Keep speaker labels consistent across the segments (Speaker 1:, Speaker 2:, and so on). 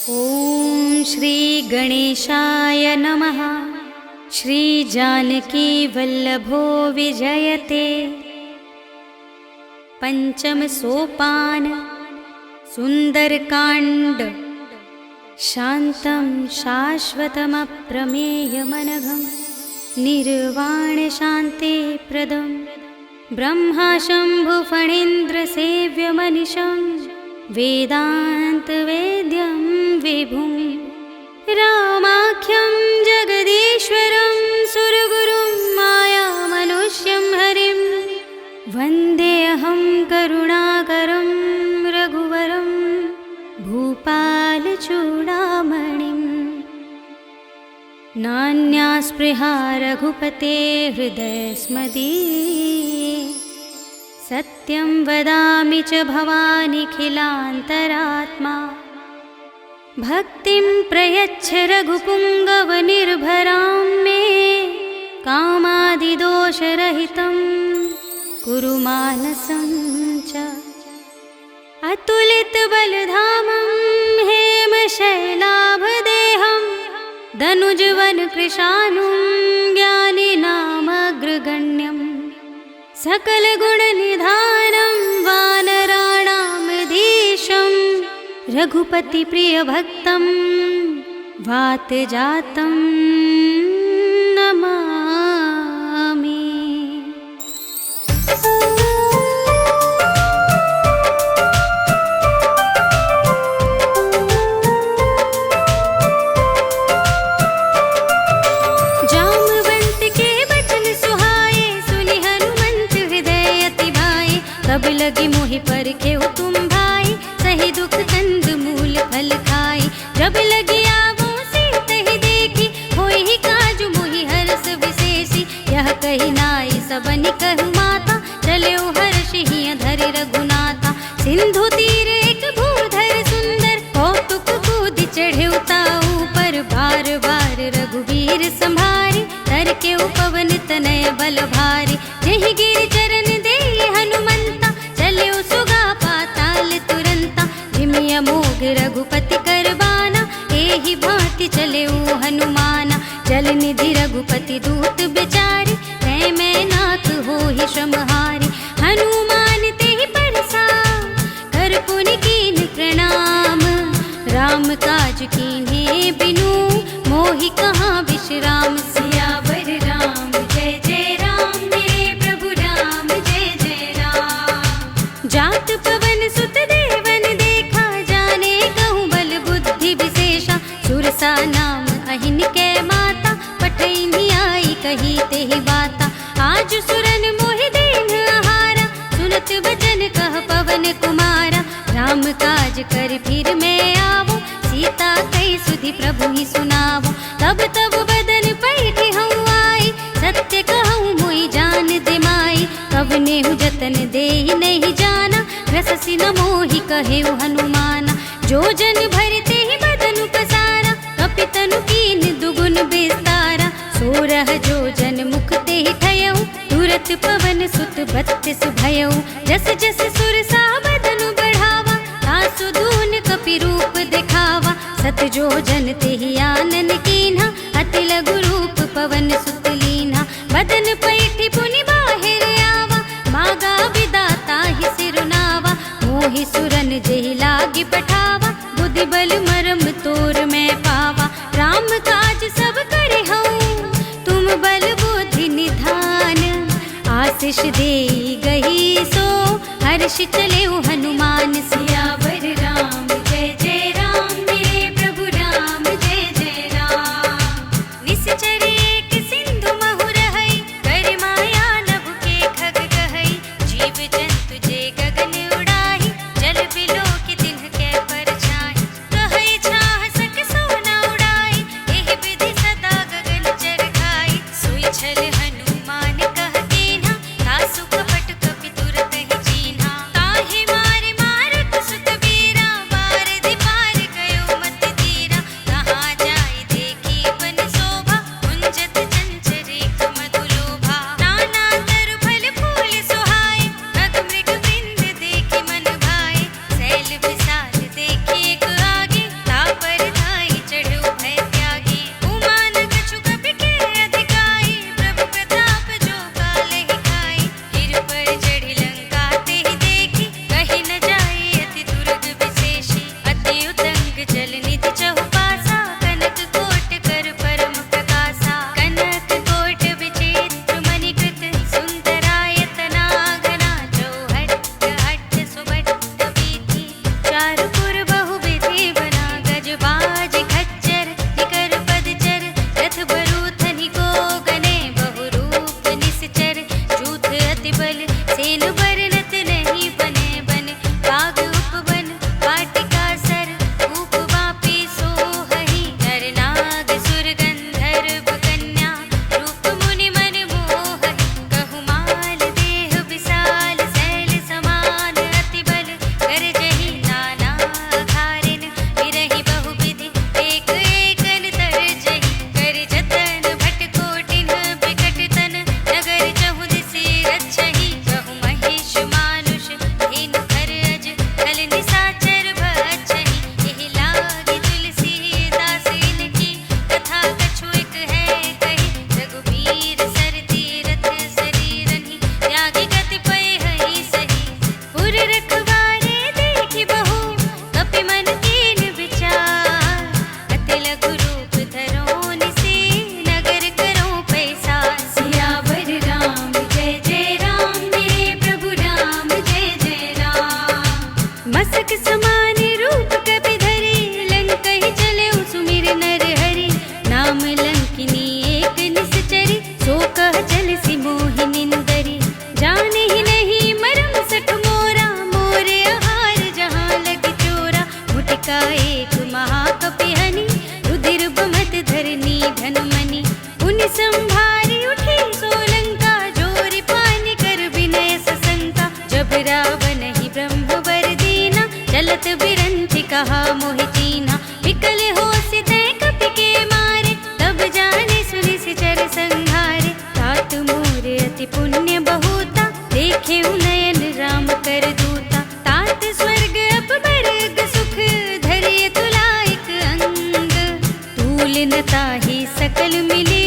Speaker 1: ॐ श्री गणेशाय नमः। श्री जानकी वल्लभो विजयते। पंचम सोपान सुंदरकांड। शांतं शाश्वतमप्रमेयमनघं निर्वाण शांति प्रदं ब्रह्मा शंभु फणीन्द्र सेव्यमनिशं वेदांत वेद्यं विभुं रामाख्यं जगदीश्वरं सुरगुरुं मायामनुष्यं हरिं वन्देऽहं करुणाकरं रघुवरं भूपालचूडामणिं। नान्या स्पृहा रघुपते हृदयस्मदीये सत्यं वदामि च भवानिखिलान्तरात्मा। भक्तिं प्रयच्छ रघुपुङ्गवनिर्भरां मे कामादिदोषरहितं कुरु मानसं च। अतुलितबलधामं हेमशैलाभदेहं दनुजवनकृशानुं ज्ञानिनामग्रगण्यं सकलगुणनिधानं वानराणामधीशं रघुपतिप्रियभक्तं वातजातं नमामि। तब लगी मोहि परखेउ तुम भाई, सही दुख कंद मूल फल खाई। जब लगी आवो सीतहि देखी, होई ही काजु मोहि हरस विशेषी। यह कही नाई सबनि कहु माता, चले हर्षि हिय धरि रघुनाथा। सिंधु तीर एक भूधर सुंदर, कौतुक कूदि चढ़ेउ ताऊ पर। बार बार रघुवीर संभारी, तर के उपवन तनय बल भारी। जेहि गिर चरण देहि हनुमंता, चले सुगा पाताल तुरंता। जिमिया मोग रघुपति करबाना, एहि भांति चले हनुमाना। जल निधि रघुपति दूत बिचारी, तै मैं नाथ होहि श्रमहारी। हनुमान तेहि परसा, कर पुनि कीन प्रणाम। राम काज कीन्हे बिनु, मोहि कहाँ विश्राम। सियावर राम जय जय राम, मेरे प्रभु राम जय जय राम। जात पवन सुत देवन देखा, जाने कहूँ बल बुद्धि विशेषा। सुरसा नाम अहिन के माता, पठैनी आई कही तेहि बाता। आज सुरन मोहि दीन आहारा, सुनत बचन कह पवन कुमारा। राम काज कर फिर मैं आवो, सीता कई सुधि प्रभु ही सुनावो। तब तब बदन पैठि हूँ आई, सत्य कहूँ मोहि जान दिमाई। कब नेहु जतन देहि नहीं जाना, रससि न मोहि कहेउ हनुमाना। जो जन भरते ही बदन पसारा, कपितनु कीन दुगुन विस्तारा। सोरह जो जन मुख तेहि ठयउ, तुरत पवन सुत 32 भयउ। जस जस सुरसा बदनु बढ़ावा, तासु दून कपि रूप दिखावा। सत जो जन तेहि आनन कीन्हा, अति लघु रूप पवन सुत लीन्हा। बदन पैठि पुनि बाहिर आवा, मागा विदाता ही सिरुनावा। मोहि सुरन जेहि लागी पठावा, बुद्धि बल मरम तोर मैं पावा। राम काज सब करे हूँ, तुम बल बुद्धि निधान। आशीष देई गही सो, हर्ष चले हनुमान। सियावर राम जय जय राम, मेरे प्रभु राम जय जय राम। निश्चर एक सिंधु महु रहई, कर माया नभ के खग कहई। जीव जंतु जे गगन उड़ाही, जल बिलो के तिन्ह के परछाई। कहई छाह सक सोना उड़ाई, एहि विधि सदा गगन चर खाई। सोई छल हनुमान कह कीन्हा, तासु कपट कपि तुरत ही चीन्हा। ताहि मारे मारत सुत एक महाकपिहनि, रुधिर बमत धरनी धन मनि। पुनि संभारी उठी सोलंका, जोरि पानि कर विनय सशंका। जब रावण ही ब्रह्म वर दीना, चलत बिरंचि कहा मोहि चीन्हा। विकल होसि तै कपि के मारे, तब जाने सुनि सिचर संहारे। तात मोर अति पुण्य बहुता, देखे नयन राम कर दूता। तात स्वर्ग अपबर्ग सुख, धरिय तुलाइक अंग। तूल न ताहि सकल मिले,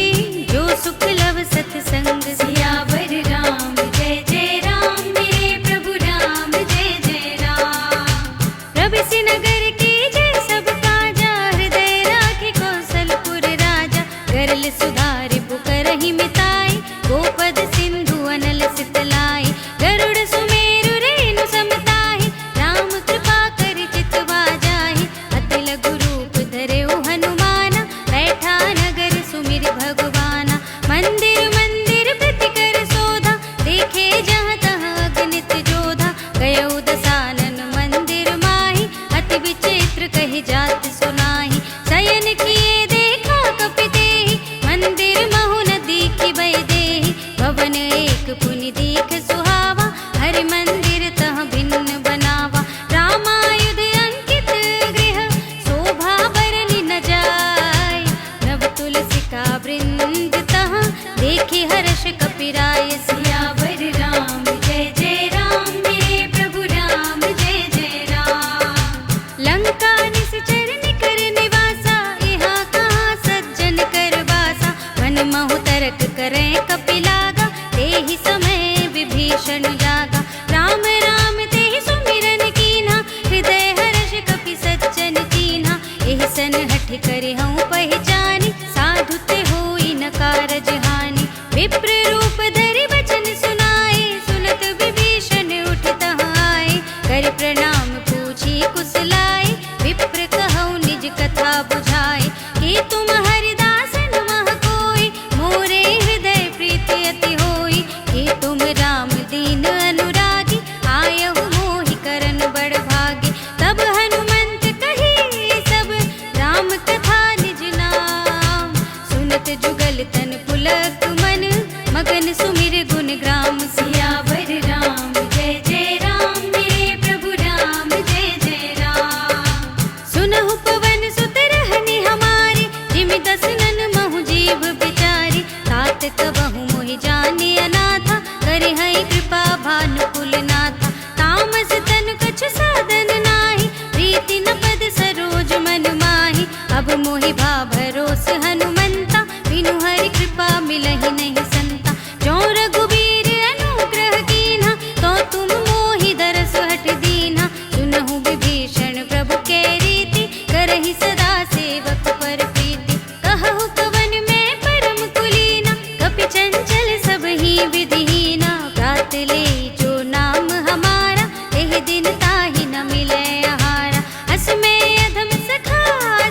Speaker 1: जो सुख लव सतसंग। सियावर राम जय जय राम, मेरे प्रभु राम जय जय राम। प्रभिसि नगर के जय सब काजा, हृदय राखि कौशलपुर राजा। गरल सुधारि पुकारहि मिताई, गोपद सिंधु अनल सितलाई। गरुड़ सुमेरु रेणु समताहि, राम कृपा करि चितवा जाहि। अति लघु रूप धरेउ हनुमाना, बैठा नगर सुमिर भगवाना। मंदिर मंदिर प्रति कर शोधा, देखे जहाँ तहाँ अगणित जोधा। गयउ दसानन मंदिर माहि, अति विचित्र कहि जात सुनाहि। शयन किए देखा कपि तेहि, मंदिर महु न दीखि भय देहि। भवन एक पुनि देख सुहावा, हरि मंदिर तह भिन्न बनावा। रामायुध अंकित गृह, शोभा बरनि न जाय। नव तुलसी का वृंद तहाँ, देखे हर्ष कपिराय। सियावर राम जय जय राम, मेरे प्रभु राम जय जय राम। लंका निश्चर निकर निवासा, यहाँ कहाँ सज्जन कर बासा। वन महु तरक करें कपिलागा, तेहि समय विभीषण जागा। राम राम तेहि सुमिरन कीन्हा, हृदय हर्ष कपि सज्जन चीन्हा। एहि सन हठ करि हऊँ पहचानी, साधु ते होई न कारज हानि। विप्र रूप धरि वचन सुनाए, सुनत विभीषण उठ तहाँ आए। करि प्रणाम पूछी कुशलाए, विप्र कहऊ निज कथा बुझाए। कि तुम हरिदासन मह कोई, मोरे हृदय प्रीति अति होई। कि तुम राम दीन अनुरागी, आयहु मोहि करन बड़ भागी। तब हनुमंत कही सब, राम कथा निज नाम। सुनत जुगल तन पुलक मन, मगन सुमिर गुण ग्राम। सियावर राम जय जय राम, मेरे प्रभु राम जय जय राम। सुनहु पवन सुत रहनि हमारे, जिमि दसनन महु जीव बिचारी। तात कबहु मोहि जाने अनाथा, करि हई कृपा भानुकुल नाथा। तामस तन कछु साधन नाही, प्रीति न पद सरोज मन माहि। अब मोहि भा भरोस हनुमंता, बिनु हरि कृपा मिलहि नहीं संता। जो रघुबीर अनुग्रह कीन्हा, तो तुम मोहि दरस हट दीन्हा। सुनहु विभीषण प्रभु के रीति, करहि सदा सेवक पर प्रीति। कहु कवन में परम कुलीना, कपि चंचल सब ही विधिहीना। प्रात ले जो नाम हमारा, तेहि दिन ताहि न मिलै आहारा। अस में अधम सखा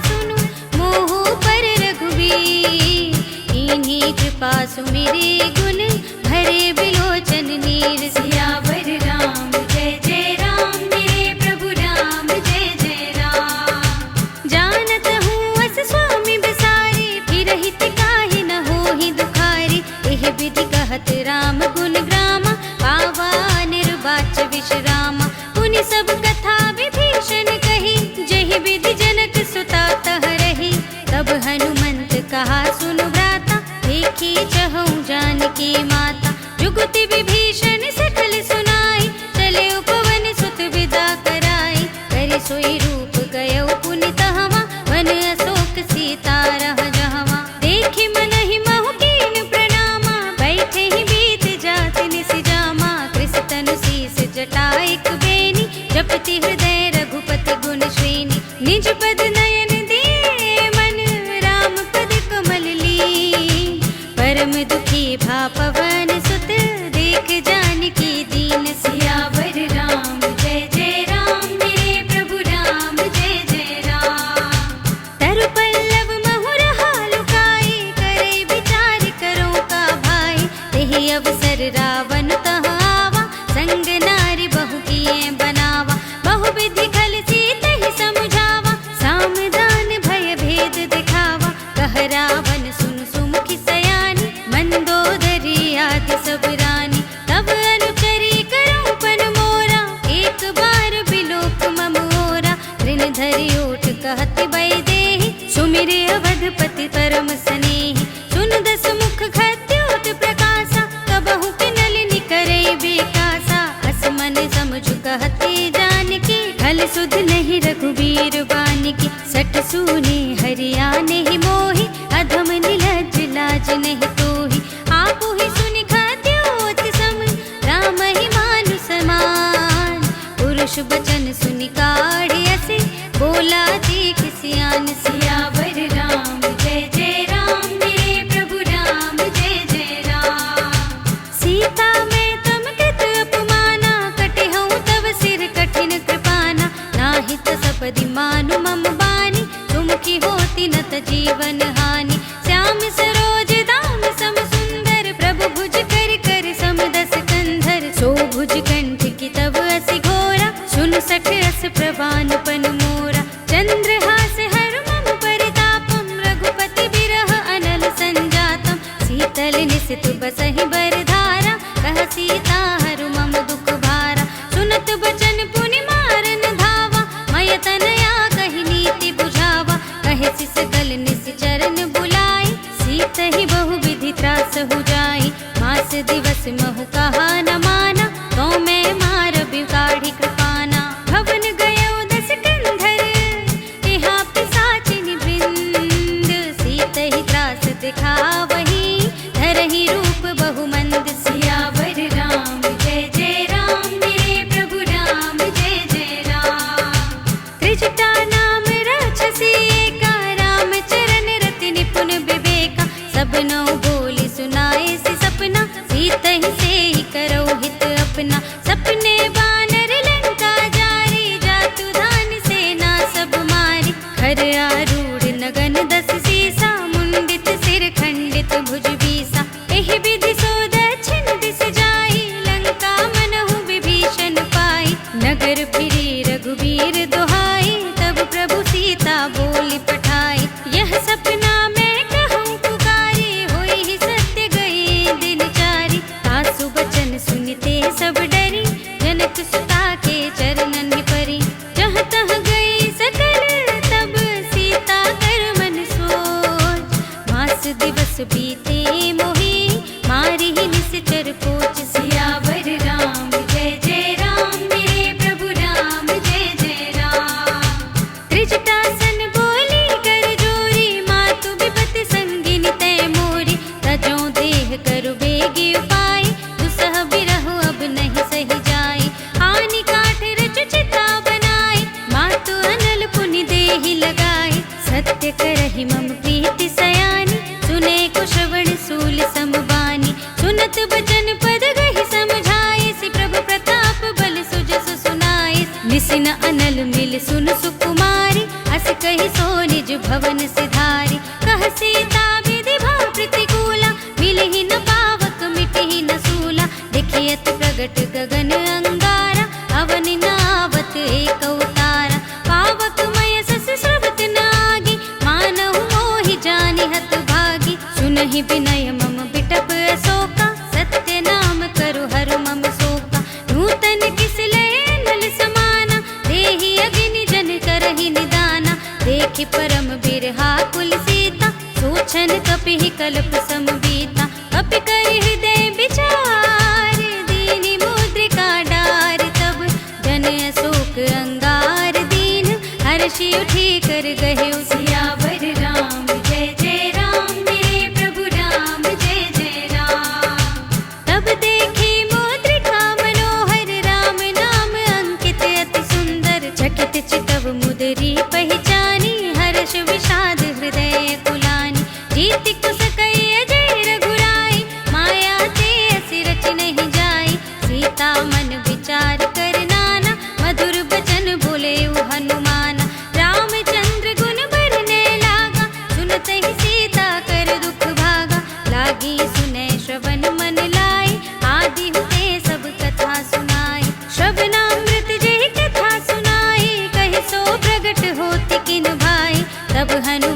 Speaker 1: सुनु, मोहु पर रघुबीर। कीन्ही कृपा सुमिरि गुण, भरे बिलोचन नीर। सियावर राम जय जय राम, मेरे प्रभु राम जय जय राम। जानत हूँ अस स्वामी बिसारी, फिरहि तिकाहि न होहि दुखारी। एहि विधि कहत राम गुण ग्रामा, पावा निर्वाच विश्रामा। पुनि सब कथा विभीषण कही, जहि विधि जनक सुता तह रही। तब हनुमंत कहा सुनु भ्राता, देखी चहऊँ जानकी माता। जुगति विभीषण सकल सुनाई, चले उपवन सुत विदा कराई। करि सोई रूप गयउ पुनि तहवा, वन अशोक सीता रह जहवा। देखि मनहि महु कीन प्रणामा, बैठे ही बीत जात निस जामा। कृष तनु शीस जटाइक बेनी, जपति हृदय रघुपति गुण श्रेणी। निज पद नयन दिए मन, राम पद कमल लीन। परम दुखी भा पवन सुत, देख जानकी दीन। सियावर राम जय जय राम, मेरे प्रभु राम जय जय राम। तरु पल्लव महु रहा लुकाई, करे विचार करो का भाई। तेहि अवसर रावण तहाँ आवा, संग नारी बहु किए बनावा। बहु विधि खल सी तहि समुझावा, धरि ओठ कहत वैदेही, सुमिरे अवधपति परम स्नेही। सुन दस मुख खद्योत प्रकाशा, कबहु किनलिनि करे बेकासा। अस मन समझु कहते जानकी, खल सुध नहीं रघुबीर बानिकी। सठ सूने हरिया नहीं मोहि, अधम निलज्ज लाज नहीं तोहि। आपु ही सुनि खद्योत सम, राम ही मानु समान। पुरुष बचन सुनि काढ़े असे, बोला देख सियान सियावर राम। जय जय राम मेरे प्रभु राम, जय जय राम। सीता मैं तम कृत अपमाना, कटे हूँ तव सिर कठिन कृपाना। नाहित सपदि मानु मम बानी, तुम की होती न त जीवन हानि। श्याम सरोज दाम सम सुंदर, प्रभु भुज कर कर सम दस कंधर। सो भुज कंठ की तब असि घोरा, सुन सठ अस प्रवान पन मोरा। चंद्रहास हर मम परितापम, रघुपति बिरह अनल संजातम। शीतल निसित बसहि बरधारा, कह सीता हरु मम दुख भारा। सुनत बचन पुनि मारन धावा, मय तनया कहि नीति बुझावा। कहे सिसकल निश्चरन बुलाई, सीत ही बहु विधि त्रास हो जाई। मास दिवस महु कहा न माना, तो मैं मार बिगाड़ी कृपाना। भवन गयो दस कंधर, तिहा पिशाचिनि वृंद। सीत ही त्रास दिखावही, धरहि रूप बहु मंद। सियावर राम जय जय राम मेरे प्रभु राम, जय जय राम। त्रिजटा नाम राक्षसी एका, राम चरण रति निपुण विवेका। सबनौ बोली सुनाए सि सपना, सीत ही से ही करो हित अपना। सपने बानर लंका जारी, जातु धान सेना सब मारी। खर आरूढ़ नगन दस सीसा, मुंडित सिर खंडित भुज बीसा। एहि विधि सो दक्षिण दिस जाई, लंका मनहु विभीषण पाई। नगर फिरी रघुबीर दुहाई, तब प्रभु सीता बोली पठाई। यह सपना मैं कहूँ पुकारी, होई ही सत्य गए दिन चारी। सासु बचन सुनते सब डरी, जनक सुता के चरणन परी। जहाँ तहाँ गई सकल तब, सीता कर मन सोच। मास दिवस बीते मोहि, मारी ही निश्चर पोच। सियावर राम जय जय राम मेरे प्रभु राम, जय जय राम। त्रिजटासन बोली कर जोरी, मातु विपत संगिनी तय मोरी। तजो देह करु बेगी उपाय, दुसह बिरहु अब नहीं सही जाई। आनि काठ रचु चिता बनाई, मातु अनल पुनि देहि लगाई। सत्य करहि मम प्रीति सयानी, सुने को श्रवण सूल समबानी। सुनत बचन पद गहि समझाए, सि प्रभु प्रताप बल सुजस सुनाए। निसिन अनल मिल सुन सुकुमारी, अस कहि सो निज भवन सिधारी। कह सीता विधि भा प्रतिकूला, मिलहि न पावक मिटहि न सूला। देखियत प्रगट गगन अंगारा, अवनि नावत एक अवतारा। पावक मय सस स्रवत नागी, मानहु मोहि जानि हत भागी। सुनहि विनय मम बिटप अशोका, सत्य नाम करु हरु मम शोका। नूतन किस लय अनल समाना, देहि अग्नि जन करहि निदाना। देखि परम बिरहा कुल सीता, सोचन कपिहि कल्प समबीता। कपि करि हृदय विचार, दीनि मुद्रिका डार। तब जन अशोक अंगार दीन, हर्षि उठी कर गहे। सियावर राम जय जय राम मेरे प्रभु राम, जय जय राम। तब देखी मुद्रिका मनोहर, राम नाम अंकित अति सुंदर। चकित चितव मुदरी पहचानी, हर्ष विषाद हृदय कुलानी। जीति कुस कई अजय रघुराई, माया ते असि रचि नहीं जाई। सीता मन विचार कर नाना, मधुर बचन बोले हनुमाना। रामचंद्र गुण बरने लागा, सुनत ही सीता कर दुख भागा। लागी सुने श्रवण मन लाई, आदि हुते सब कथा सुनाई। श्रवणामृत जय कथा सुनाई, कहि सो प्रगट होति किन भाई। तब हनु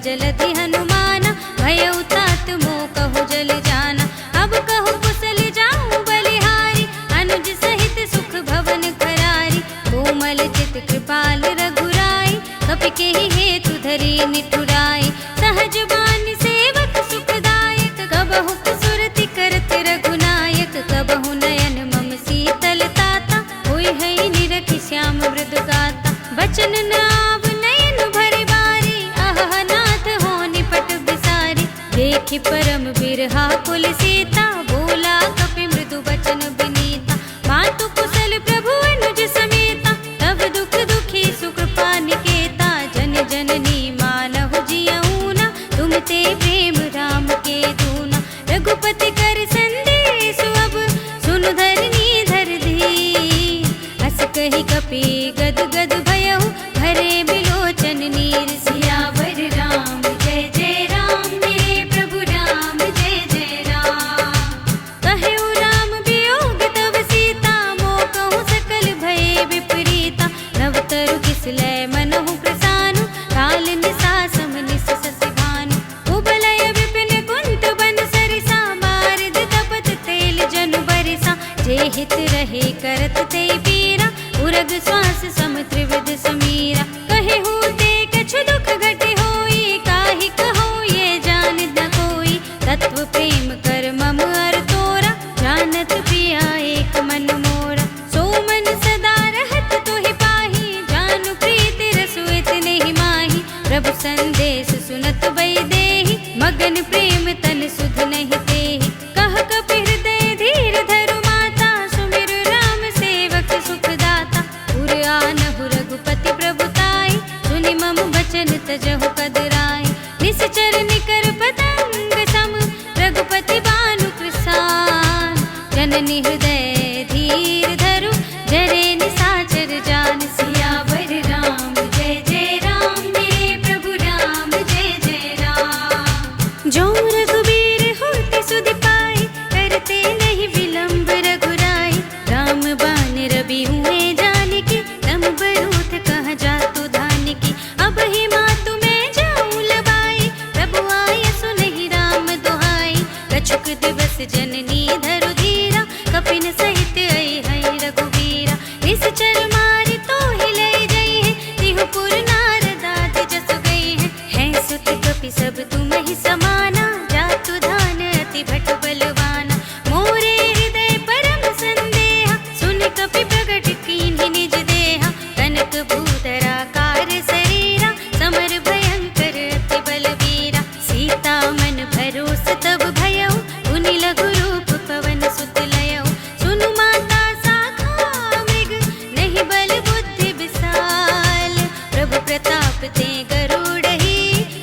Speaker 1: जलधि हनुमाना, भयउ तात मोह कहु जल जाना। अब कहु कुशल जाऊं बलिहारी, अनुज सहित सुख भवन खरारी। कोमल चित कृपाल रघुराई, कपि केहि हेतु धरि निठुराई। सहज बानी सेवक सुखदायक, कबहु सुरति करत रघुनायक। कबहु नयन मम शीतल ताता, होई है निरखि श्याम मृदु गाता। बचन न आव नयन भरि बारी, आह नाथ हो निपट बिसारी। देखि परम बिरहा कुल सीता, बोला कपि मृदु बचन बिनीता। मातु कुशल प्रभु अनुज समेता, तब दुख दुखी सुकृपा निकेता। जन जननी मानहु जियऊना, तुम ते प्रेम राम के दूना। रघुपति कर संदेश अब, सुनु धरनी धर धीर। हस कहि कपि गद गद भयहु, भरे बिलोचन नीर। सियावर राम जय जय राम, मेरे प्रभु राम जय जय राम। कहु राम वियोग तव सीता, मोह कहु सकल भय विपरीता। नव तरु किसलय मनहु प्रसानु, काल निसा सम निस ससि भानु। कुबलय विपिन कुंत बन सरिसा, बारद तपत तेल जनु बरिसा। जे हित रहे करत ते पीरा, उरग श्वास सम त्रिविध समीरा। कहेहु ते कछु दुख घटे होई, काहि कहो ये जान न कोई। तत्व प्रेम कर मम अर तोरा, जानत पिया एक मन मोरा। सो मन सदा रहत तुहि पाही, जानु प्रीति रसु इतने ही माही। प्रभु संदेश सुनत वैदेही, मगन प्रेम तन सुध नहीं तेहि। कह कपि हृदय धीर धरु माता, सुमिर राम सेवक सुख दाता। पुर आनहु रघुपति प्रभुताई, सुनि मम बचन तजहु कदराई। निश्चर निकर पतंग सम, रघुपति बानु कृसान। जननी हृदय धीर धरु, जरे निसाचर जान। सियावर राम जय जय राम, मेरे प्रभु राम जय जय राम। जो रघुबीर होते सुधि पाई, करते नहीं विलंब रघुराई। राम बान रवि हुए जानकी, तम बरूथ कहाँ जातु धानिकी। अब ही मातु मैं जाऊं लबाई, प्रभु आय सुनहि राम दुहाई। कछुक दिवस जननी धरु धीरा, कपिन सहित आई है रघुवीरा। निश्चर मारि तो ही लई जई है, तिहु पुर नारद आदि जस गई है। हैं सुत कपि सब तुम ही समाना, जातु धान अति भट बलवाना। मोरे हृदय परम संदेहा, सुन कपि प्रगट कीन्हि निज देहा। कनक भूधरा कार शरीरा, समर भयंकर अति बलवीरा। सीता मन भरोस तब भयउ, पुनि लघु रूप पवन सुत लयउ। सुनु माता साखा मृग, नहीं बल बुद्धि विशाल। प्रभु प्रताप ते गरुड़हि,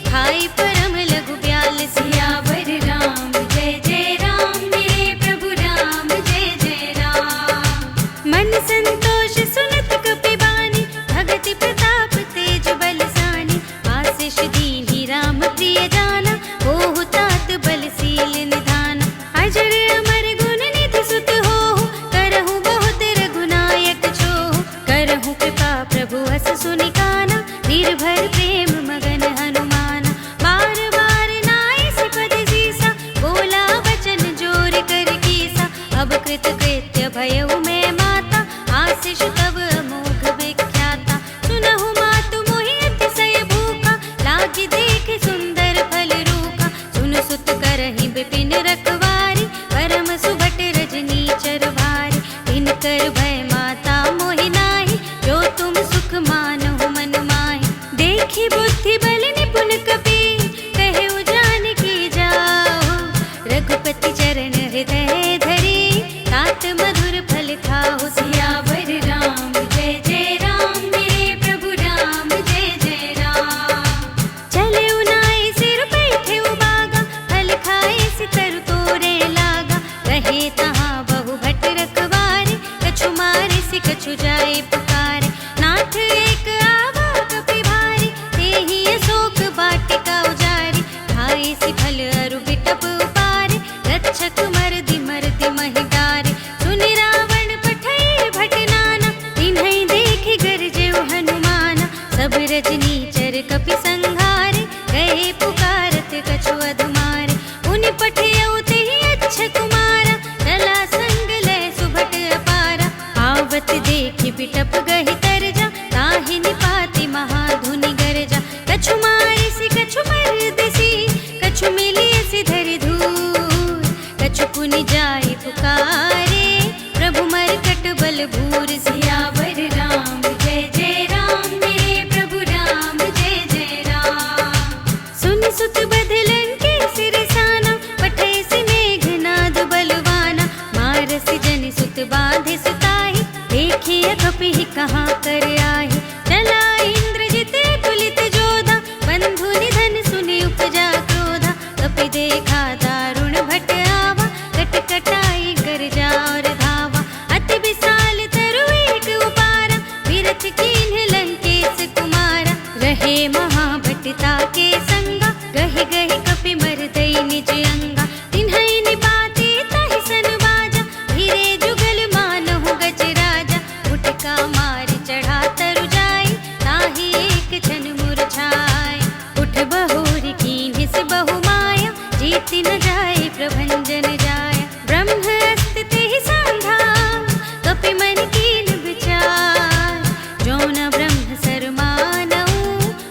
Speaker 1: खाई परम लघु ब्याल। सियावर राम जय जय राम, मेरे प्रभु राम जय जय राम। मन संतोष सुनत कपि बानी, भगति प्रताप तेज बलसानी। आशीष दीन्हि राम प्रिय जाना, होहु तात बलशील निधाना। अजर अमर गुण निधि सुत होहु, करहु बहुत रघुनायक छोहु। करहु कृपा प्रभु हस सुनि काना, निर्भर प्रेम मगन हनुमाना। बार बार नाइ सिपद सीसा, बोला वचन जोर कर कीसा। अब कृत कृत्य भयउ मैं माता, आशीष तब अमोघ विख्याता। सुनहु मातु मोहि अतिशय भूखा, लागी देख सुंदर फल रूखा। सुन सुत करहि विपिन रखवारी, परम सुभट रजनी चर भारी। तिनकर भय माता मोहि नाही, जो तुम सुख मानहु मन माहि। देखि बुद्धि बल निपुण कपि, कहु जानकी जाओ। रघुपति चरण हृदय धरि, तात मधुर फल खाओ। सियावर राम जय जय राम, मेरे प्रभु राम जय जय राम। चले उनाई सिर बैठे उबागा, फल खाए सितर तोरे लागा। रहे तहाँ बहु भट रखवारे, कछु मारे सि कछु जाए पुकारे। नाथ एक आवा कपि भारी, तेहि अशोक वाटिका उजारी। खाए सि फल अरु बिटप उपारे, रक्षक मरदि मरदि महि डारे। सुनि रावण पठै भट नाना, तिन्है देखि गरजेउ हनुमाना। सब रजनी चर कपि संघारे, गए सीता के संगा, गहि गहि कपि मरदई निज अंगा। तिन्हई निपाते ताहि सन बाजा, धीरे जुगल मानहु गज राजा। उठका मार चढ़ा तरु जाई, ताहि एक क्षण मुरझाई। उठ बहुरी कीन्हिस बहु माया, जीति न जाय प्रभंजन जाय। ब्रह्म अस्त तेहि सांधा, कपि मन कीन विचार। जो न ब्रह्म सर मानऊ,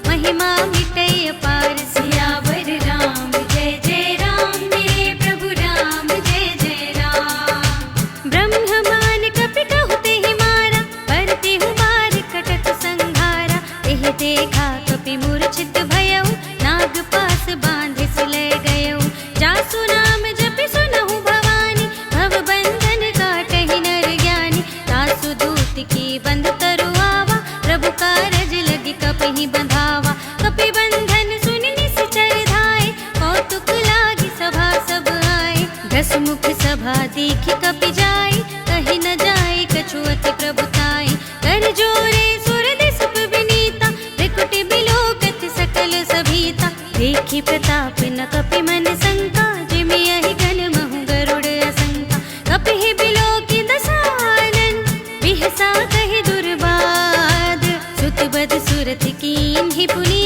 Speaker 1: महिमा मिटै अपार। सियावर राम जय जय राम, मेरे प्रभु राम जय जय राम। ब्रह्म मान कपि कहु तेहि मारा, पर तेहु मार कटक संघारा। तेहि देखा कपि मूर्छित भयउ, नाग पास बांधिस ले गयउ। जासु नाम जपि सुनहु भवानी, भव बंधन काटहि नर ज्ञानी। तासु दूत की बंध तरु आवा, प्रभु कारज लगी कपहि बंधावा। कपि बंधन सुनि निश्चर धाय, कौतुक लागी सभा सब आए। दस मुख सभा देखि कपि जाय, कहि न जाय कछु अति प्रभुताई। कर जोरे सुर दिसप विनीता, त्रिकुटि बिलोकत सकल सभीता। देखि प्रताप न कपि मन शंका, जिमि यहि घन महु गरुड़ असंका। कपिहि बिलोकि दसानन, बिहसा कहि दुर्बाद। सुत बद सुरथ कीन्हि पुनि,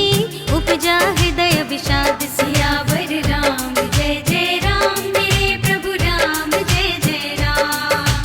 Speaker 1: उपजा हृदय विषाद। सियावर राम जय जय राम, मेरे प्रभु राम जय जय राम।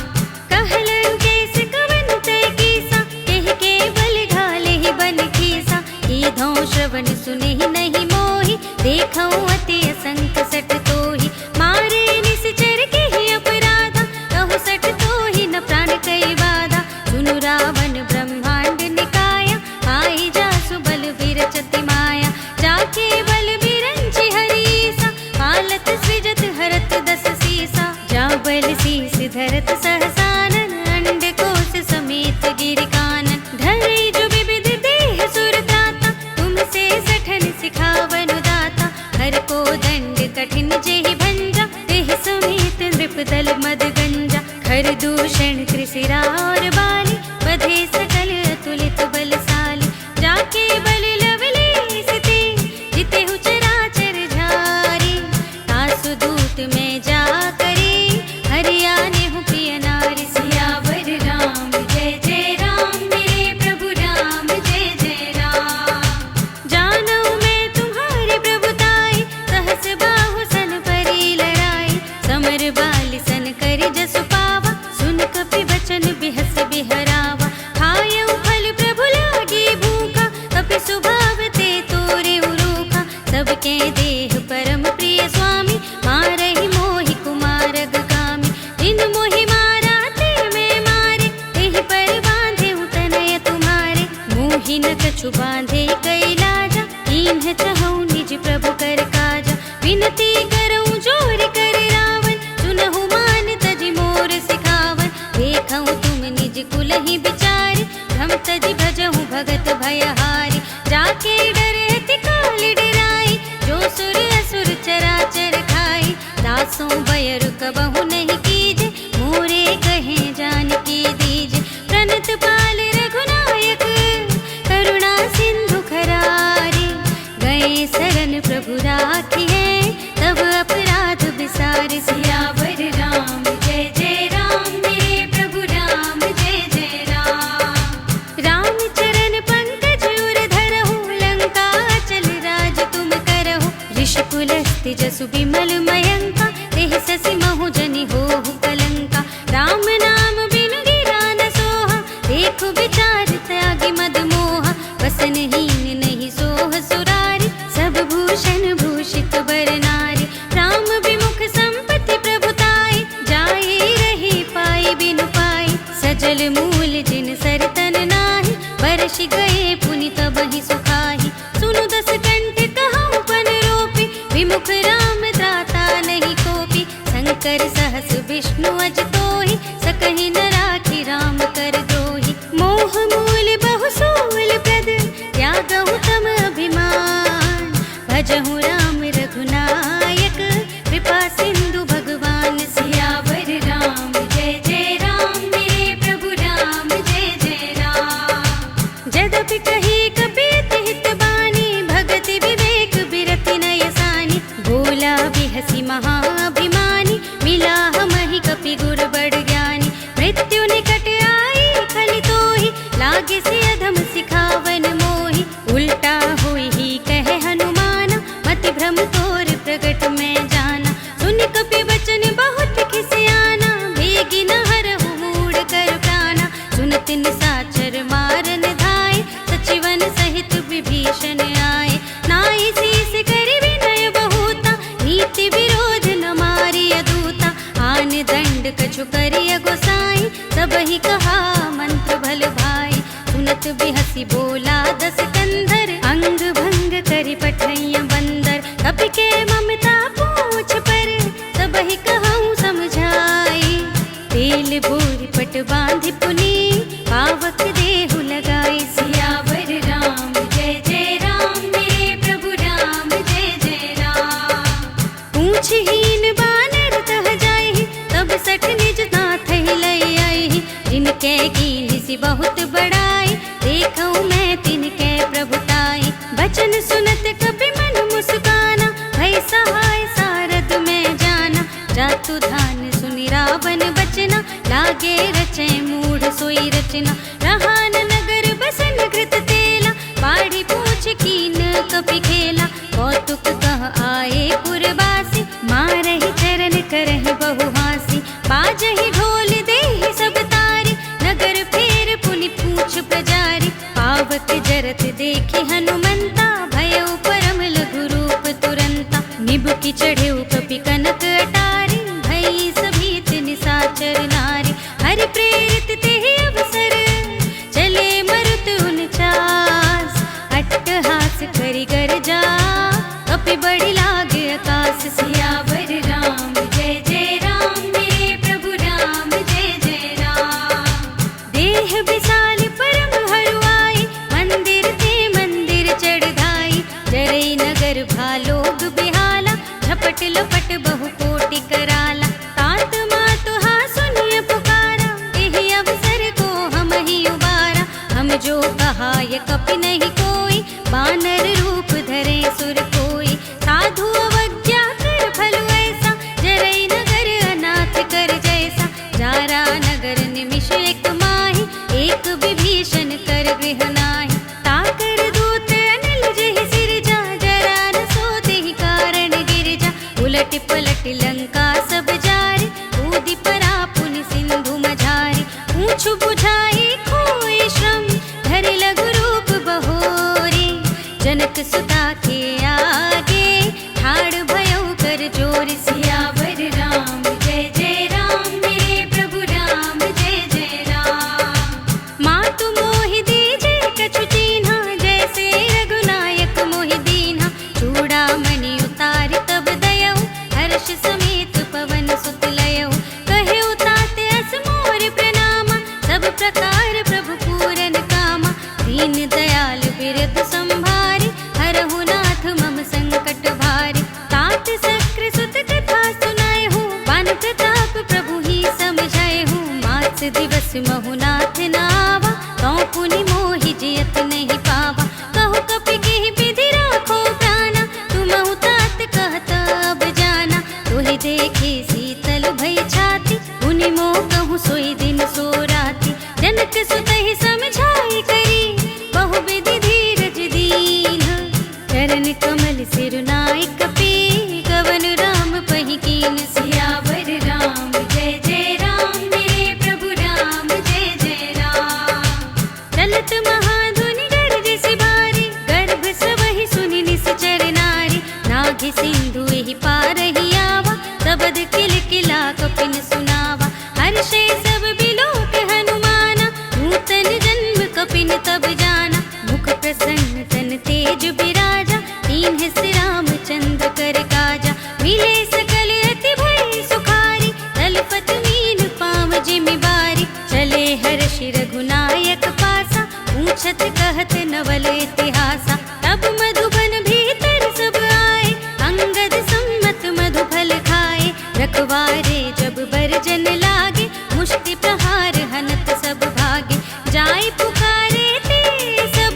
Speaker 1: कहलन केस कवन तय कीसा, केहि केवल घालेहि बन खीसा। कीधौ श्रवण सुनेहि नहीं मोहि, देखौ अति असंक सठ तोहि। मारे निश्चर केहि अपराधा, कहु सठ तोहि न प्राण कई बाधा। सुनु रावण ब्रह्मांड निकाया, आई जासु बल विरचति माया। जाके बल बिरंचि हरीसा, पालत सृजत हरत दस सीसा। जा बल शीस धरत सहसानन, अंड कोश समेत गिरि कानन। धरे जो विविध देह सुर त्राता, तुम से सठन सिखावनु दाता। हर को दंड कठिन जेहि भंजा, तेहि समेत नृपदल मद गंजा। खर दूषण त्रिशिरा और बाली, बधे सकल अतुलित बलशाली। जाके बल लवलेश ते, जितेहु चराचर झारी। तासु दूत में जा करे, हरियानेहु प्रिय नारी। सियावर राम जय जय राम, मेरे प्रभु राम जय जय राम। जानऊ मैं तुम्हारी प्रभुताई, सहस बाहु सन परी लड़ाई। समर बाली सन करि जसु पावा, सुन कपि बचन बिहस बिहरावा। खायऊ फल प्रभु लागी भूखा, कपि सुभाव ते तोरे उरूखा। सबके देह परम प्रिय स्वामी, मारहि मोहि कुमारग गामी। जिन मोहि मारा ते मैं मारे, तेहि पर बांधे तनय तुम्हारे। मोहि न कछु बांधे कई लाजा, कीन्ह चहु निज प्रभु कर काजा। विनती करऊँ जोर कर रावण, सुनहु मान तजि मोर सिखावन। देखऊँ तुम निज कुलहि बिचारी, भ्रम तजि भजहु भगत भयहारी। जाके डरति काल डराई, जो सुर असुर चराचर खाई। दासों बयरु कबहु नहीं कीजे, मोरे कहे जानकी दीजे। प्रणत पाल रघुनायक, करुणा सिंधु खरारी। गए शरण प्रभु राखिए, तब अपराध बिसारि। सियावर राम जय जय राम, मेरे प्रभु राम जय जय राम। राम चरण पंकज उर धरहु, लंका चल राज तुम करहु। ऋषिकुलस्ति जसु बिमल मयंका, तेहि ससि महु जनि होहु कलंका। राम नाम बिनु गिरा न सोहा, देखु विचार त्यागी मद मोहा। वसनहीन नहीं सोह सुरारी, सब भूषण भूषित बर नारी। राम विमुख संपत्ति प्रभुताई, जाई रही पाई बिनु पाई। सजल मूल जिन सरतन नाही, बरषि गए पुनि तबहि सुखाहि। सुनु दस कंठ कहऊँ पन रोपी, विमुख राम त्राता नहीं कोपी। शंकर सहस विष्णु अज तोहि, सकहि न राखि राम कर द्रोहि। मोह मूल बहु सूल प्रद, त्यागहु तम अभिमान। भजहु राम रघुनायक, कृपा सिंधु भगवान। सियावर राम जय जय राम, मेरे प्रभु राम जय जय राम। जदपि कही कपि हित बानी, भगति ही कहा मंत्र भल भाई। सुनत बिहसी बोला दस कंधर, अंग भंग करी पठैया बंदर। कपि के ममता पूछ पर, सब ही कहूँ समझाई। तेल बोरी पट बांधि पुनी, पावक देहु लगाई। सियावर राम जय जय राम, मेरे प्रभु राम जय जय राम। पूछहीन बानर तह जाहि, तब सठ निज नाथ ही लई आई। जिनके कीन्ही सी बहुत बड़ाई, देखऊँ मैं तिनके प्रभुताई। बचन सुनत कपि मन मुस्काना, भई सहाय सारद में जाना। जातु धान सुनि रावण बचना, लागे रचे मूढ़ सोई रचना। रहा न नगर बसन घृत तेला, बाढ़ी पूछ कीन कपि खेला। कौतुक कह आए पुरवासी, मारहि चरण करहि बहु हासी। बाजहि ढोल देहि सब तारी, नगर फेर पुनि पूछ प्रजारी। पावक जरत देखि हनुमंता, भयउ परम लघु रूप तुरंता। निबुकि चढ़ेउ कपि कनक अटारी, भई सभीत निसाचर नारी। हरि प्रेरित तेहि अवसर, चले मरुत उनचास। अट्टहास करि गर्जा, कपि बढ़ि लागे आकाश। सियावर राम जय जय राम, मेरे प्रभु राम जय जय राम। देह विशाल परम हरुआई, मंदिर ते मंदिर चढ़ धाई। जरई नगर भालोग बिहाला, झपट लपट बहु कोटि कराला। तात मातु हा सुनिय पुकारा, एहि अवसर को हम ही उबारा। हम जो कहा ये कपि नहीं कोई, बानर रूप धरे सुर कोई। साधु अवज्ञा कर फल ऐसा, जरई नगर अनाथ कर जैसा। जारा नगर निमिष एक माही, एक विभीषण कर गृह नाही। ताकर दूत अनिल जहि सिरजा, जरा न सोते ही कारण गिरजा। उलट पलट लंका सब जारी, कूदि परा पुनि सिंधु मझारी। पूछु बुझाई खोई श्रम, धरि लघु रूप बहोरी। जनक सुता के आगे, ठाड़ भयउ कर जोरी। सियावर राम जय जय राम, मेरे प्रभु राम जय जय राम। मातु मोहि दीजे कछु चीन्हा, जैसे रघुनायक मोहि दीन्हा। चूड़ामणि उतारि तब दयऊ, हर्ष समेत पवन सुत लयऊ। कहेउ तात अस मोर प्रणामा, सब प्रकार प्रभु पूरन कामा। दीन दयाल बिरद संभारी, हरहु नाथ मम संकट भारी। तात सक्र सुत कथा सुनाए हूँ, बान प्रताप प्रभु ही समझाए हूँ। मास दिवस महु नाथ नावा, तौ पुनि मोहि जियत नहीं पावा। कहु कपि केहि विधि राखो प्राणा, तुमहु तात कहत अब जाना। तोहि देखे शीतल भई छाती, पुनि मोह कहूँ सोई दिन सो राती। जनक सुतहि समझाई करी, बहु विधि धीरज दीन्हा। चरण कमल सिरुनाई कपि, गवन राम पहि कीन। सियावर राम जय जय राम, मेरे प्रभु राम जय जय राम। चलत महाधुनि गरजसि भारी, गर्भ सबहि सुनि निश्चर नारी। नाघि सिंधु एहि पार ही आवा, सबद किलकिला कपिन सुनावा। हर्षे सब बिलोक हनुमाना, नूतन जन्म कपिन तब जाना। मुख प्रसन्न तन तेज बिराजा, दीन्ह सि रामचंद्र कर काजा। मिले सकल अति भय सुखारी, तलपत मीन पाँव जिमि बारी। चले हर्षि रघुनायक पासा, पूछत कहत नवल इतिहासा। तब मधुबन भीतर सब आए, अंगद सम्मत मधु फल खाए। रखवारे जब बरजन लागे, मुष्टि प्रहार हनत सब भागे। जाय पुकारे ते सब,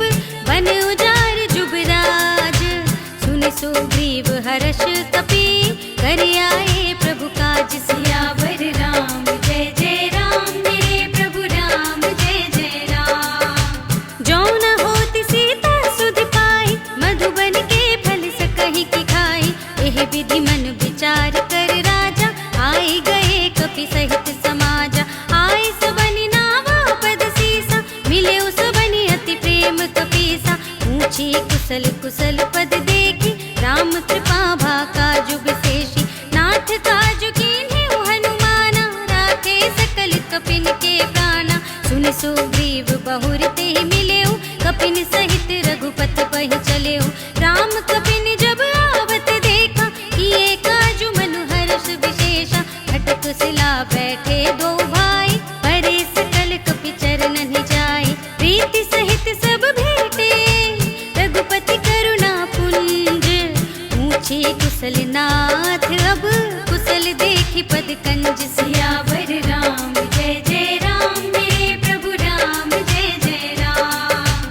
Speaker 1: बन उजार जुबराज। सुनि सुग्रीव हर्ष कपि, कर आए प्रभु काज। सियावर राम जय जय राम, मेरे प्रभु राम जय जय राम। जो न होति सीता सुधि पाई, मधुबन के फल सकहि की खाई। एहि विधि मन विचार कर राजा, आए गए कपि सहित समाजा। आए सबनि नावा पद सीसा, मिले सबनि अति प्रेम कपीसा। पूछी कुशल कुशल पद देखी, राम कृपा भा काजु विशेषी। नाथ काजु कीन्हे हनुमाना, राखे सकल कपिन के प्राण। मुनि सुग्रीव बहुर ते मिलेऊ, कपिन सहित रघुपति पहि चलेऊ। राम कपिन जब आवत देखा, किए काजु मनु हर्ष विशेषा। खटक सिला बैठे दो भाई, परे सकल कपि चरणन जाय। प्रीति सहित सब भेटे, रघुपति करुणा पुंज। पूछे कुशल नाथ, अब कुशल देखि पद कंज। सियावर राम जय जय राम, मेरे प्रभु राम जय जय राम।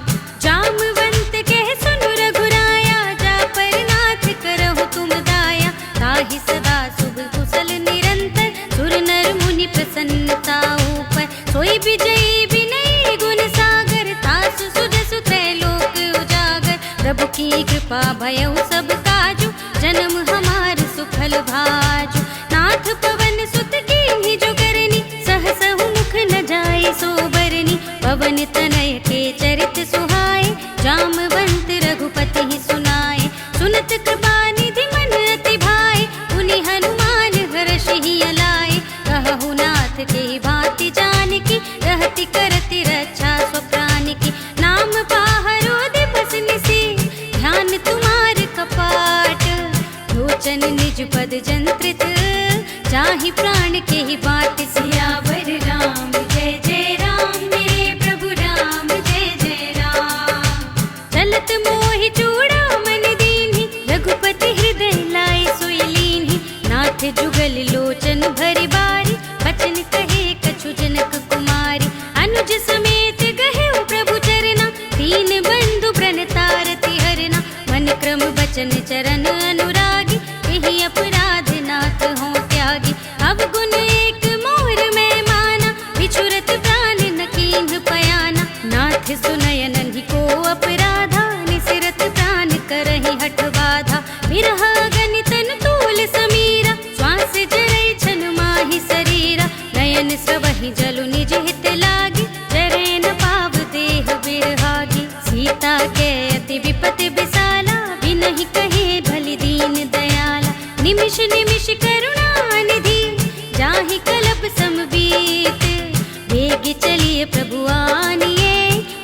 Speaker 1: जामवंत कह सुनु रघुराया, जा पर नाथ करहु तुम दाया। ताहि सदा शुभ कुशल निरंतर, सुर नर मुनि प्रसन्नता ऊपर। सोई विजयी विनयी गुण सागर, तासु सुजसु त्रैलोक उजागर। प्रभु की कृपा भयउ सब काजु, जन्म हमार सुफल भाजु। नाथ पवन सुत कीन्ही जो करनी, सहसहु मुख न जाए सो बरनी। पवन तनय के चरित सुहाए, जामवंत रघुपति ही सुनाए। सुनत कृपा निधि मन अति भाए, पुनि हनुमान हर्षि अलाए। कहु नाथ के भांति जानकी, रहति करति रक्षा स्वप्रान की। नाम पाहरो दिवस निसी, ध्यान तुम्हार कपाट। लोचन निज पद जंत्रित, जाहि प्राण के ही बाट। सियावर राम जय जय राम, मेरे प्रभु राम जय जय राम। चलत मोहि चूड़ामणि दीन्हि, रघुपति हृदय लाए सोई लीन्हि। नाथ जुगल लोचन भरि बारी, बचन कहे कछु जनक कुमारी। अनुज समेत गहेउ प्रभु चरना, दीन बंधु प्रणतारति हरना। मन क्रम बचन चरण अनुरागी, यही अपराध नाथ हो त्यागी। अब गुण एक मोर में माना, बिछुरत प्राण न कीन्ह पयाना। नाथ सुनयन ही को अपराधा, निसिरत प्राण करहि हठ बाधा। विरह गनितन तूल समीरा, श्वास जरै छन माहि शरीरा। नयन स्रवहि जलु निज हित लागी, जरै न पाव देह बिरहागी। सीता के अति विपति विसाला, बिनहि कहे भलि दीन दयाला। निमिष निमिष करुणा निधि, जाहि कलप समबीत। वेग चलिए प्रभु आनिए,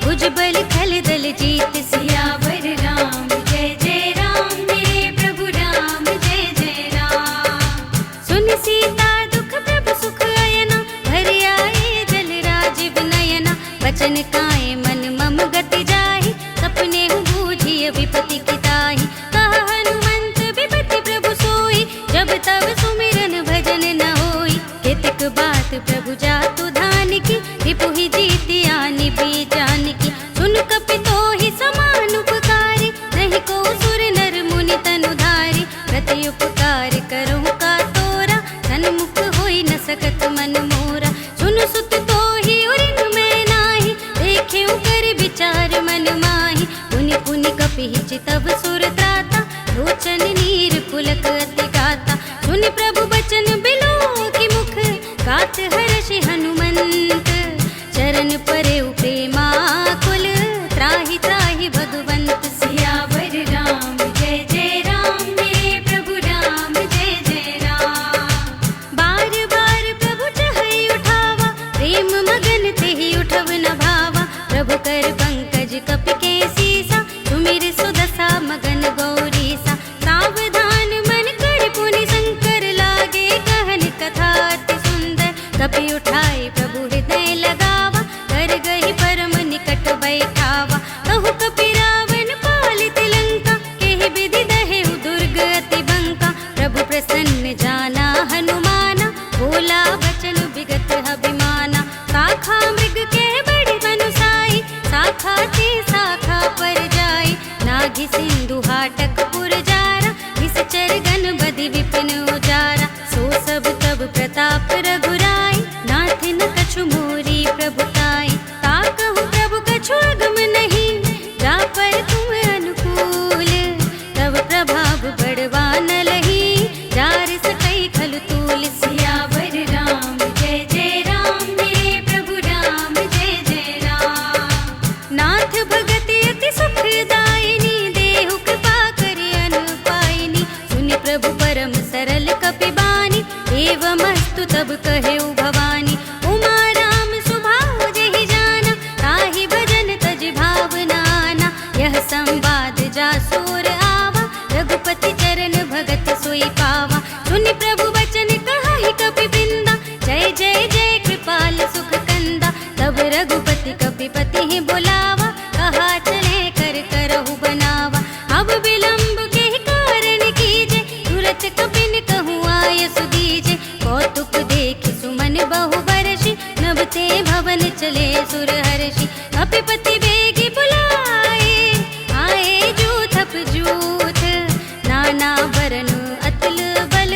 Speaker 1: भुजबल खल दल जीत। सियावर राम जय जय राम, मेरे प्रभु राम जय जय राम। सुन सीता दुख प्रभु सुख अयना, भर आए जल राज विनयना। बचन काए मन मम गति जाहि, सपने बूझिय विपति की ताहि। कह हनुमंत विपति प्रभु सोई, जब तब सुमिरन भजन न होई। केतिक बात प्रभु जातु धान की, रिपुहि जीति आनि भी जान की। सुन कपि तोहि समान उपकारी, नहीं को सुर नर मुनि तनु धारी। प्रति उपकार करहु का तोरा, सन्मुख होई न सकत मन मोरा। सुन सुत तोहि उरिन मैं नाही, देखेउ कर विचार मन माहि। पुनि पुनि कपिहि चितव सुर त्राता, लोचन नीर पुलक अति गाता। सुनि प्रभु बचन बिलो की मुख, गात हर्षि हनुमंत। चरण परेउ प्रेमाकुल, त्राहि त्राहि भगवंत। सियावर राम जय जय राम, मेरे प्रभु राम जय जय राम। बार बार प्रभु चहई उठावा, प्रेम मगन तेहि उठव न भावा। प्रभु कर पंकज कपि के सीसा, सुमिर सुदशा मगन गौरीसा। सावधान मन कर पुनि शंकर, लागे कहन कथा अति सुंदर। कपि उठाए प्रभु हृदय लगावा, कर गहि परम निकट बैठावा। कहु कपि रावण पालित लंका, केहि विधि दहेउ दुर्ग अति बंका। प्रभु प्रसन्न जाना हनुमाना, बोला वचन विगत अभिमाना। शाखा मृग के बड़ि बनुसाई, शाखा ते शाखा पर जाई। नागि सिंधु हाटक पुर जारा, निश्चर गण बदि विपिन उजारा। सो सब तब प्रताप रघुराई, नाथ न कछु मोरी प्रभुताई। ताकहु प्रभु कछु अगम नहीं, जा पर तुम अनुकूल। तब प्रभाव बड़वा न लही, जार सकई खलु तूल। सियावर राम जय जय राम, मेरे प्रभु राम जय जय राम। नाथ भगति अति सुखदायिनी, देहु कृपा करि अनुपायिनी। सुनि प्रभु परम सरल कपि बानी, एवमस्तु तब कहे ते भवन चले सुरहर्षि, कपिपति बेगी बुलाए, आए जूथ जूथ, नाना वरन अतुल बल,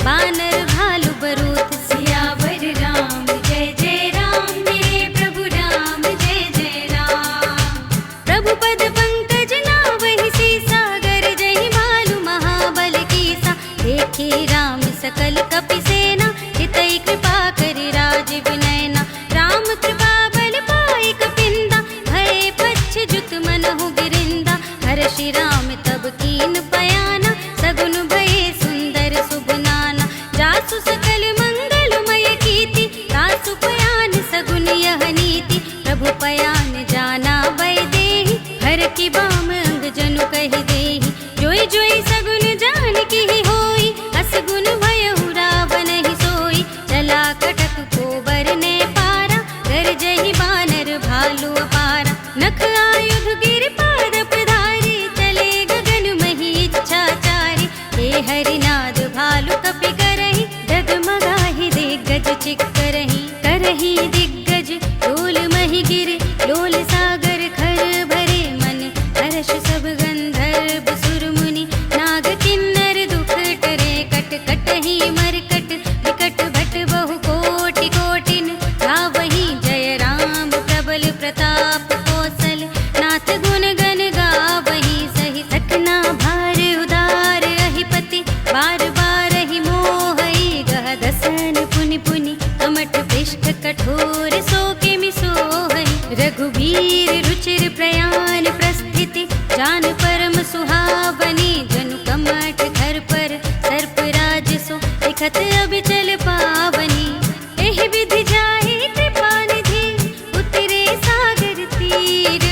Speaker 1: बानर भालु बरूथ। सियावर राम जय जय राम, मेरे प्रभु राम जय जय राम। प्रभु पद पंकज नावहि सीसा, गर जहि भालु महाबल कीसा। देखे राम सकल कपि सेना, हितै कृपा करि राजीव नयना। राम कृपा बल पाई कपिंदा, भय पच्छ जुत मनहु गिरिंदा। हर्षि राम तब कीन पयाना, सगुन भये सुंदर शुभ नाना। जासु सकल मंगलमय कीर्ति, तासु पयान सगुन यह नीति। प्रभु पयान जाना भय देहि, हर की बाम अंग जनु कहि देहि। जोई जोई सगुन जानकी होई, असगुन भयउ रावण ही सोई। चला कटक को बरने पारा, कर जहि बानर भालु अपारा। नख आयुध गिर पाद पधारी, चले गगन मही इच्छा चारी। हे हरिनाद भालु कपि करहि, डगमगाहि दिग्गज चिक करहि। करहि दिग्गज लोल महि गिर, लोल सागर खर भरे मन। हर्ष सब गंधर्व सुर मुनि, नाग किन्नर दुख टरे। कट कटहि मरकट विकट भट बहु कोटि कोटिन। गावहि जय राम प्रबल प्रताप कौशल, नाथ गुण गण गावहि सहि। सकना भार उदार अहिपति, बार बार ही मोहई। गह दसन पुनि पुनि, कमठ पृष्ठ कठोर सो किमि सोहई। रघुबीर रुचिर प्रयाण प्रस्थिति, जान परम सुहावनी। जनु कमठ घर पर सर्प राज सो, लिखत अबिचल पावनी। एहि विधि जाहि कृपा निधि, उतरे सागर तीर।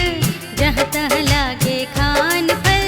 Speaker 1: जहाँ तहाँ लागे खान फल,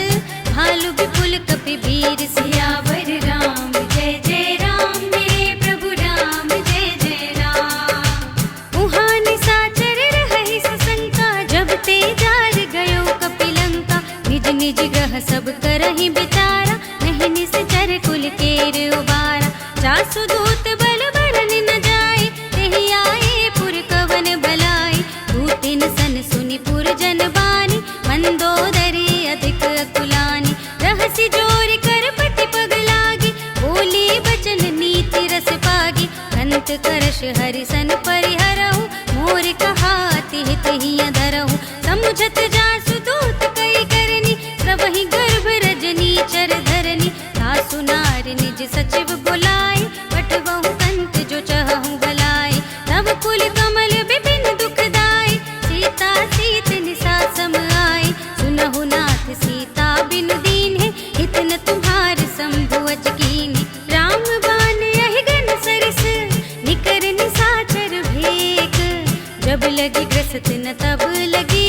Speaker 1: भालु विपुल कपि वीर। सियावर राम जय जय राम, मेरे प्रभु राम जय जय राम। उहाँ निशाचर रहहि सशंका, जब ते जार गयो कपि लंका। निज निज ग्रह सब करहि विचारा, नहीं निश्चर कुल केर उबारा। जासु दूत बल बरन न जाए, तेहि आए पुर कवन बलाई। दूतिन सन सुनि पुर जन बानी, मंदोदरी अधिक अकुलानी। रहसि जोर कर पति पग लागी, बोली बचन नीति रस पागी। कंत करश हरि सन परिहरहु, मोर कहाति हित हिय धरहु। समुझत जासु दूत कई करनी, सबहि गर्भ रजनी चर धरनी। सासु नार निज सचिव बुलाए, पठबहु कंत जो चहहु भलाई। तब कुल कमल विपिन दुखदाई, सीता सीत निसा सम आई। सुनहु नाथ सीता बिनु दीन्हे, हित न तुम्हार शंभु अज कीन्हे। राम बान यहि गन सरिस, निकर निसाचर भेक। जब लगी ग्रसत न तब लगी,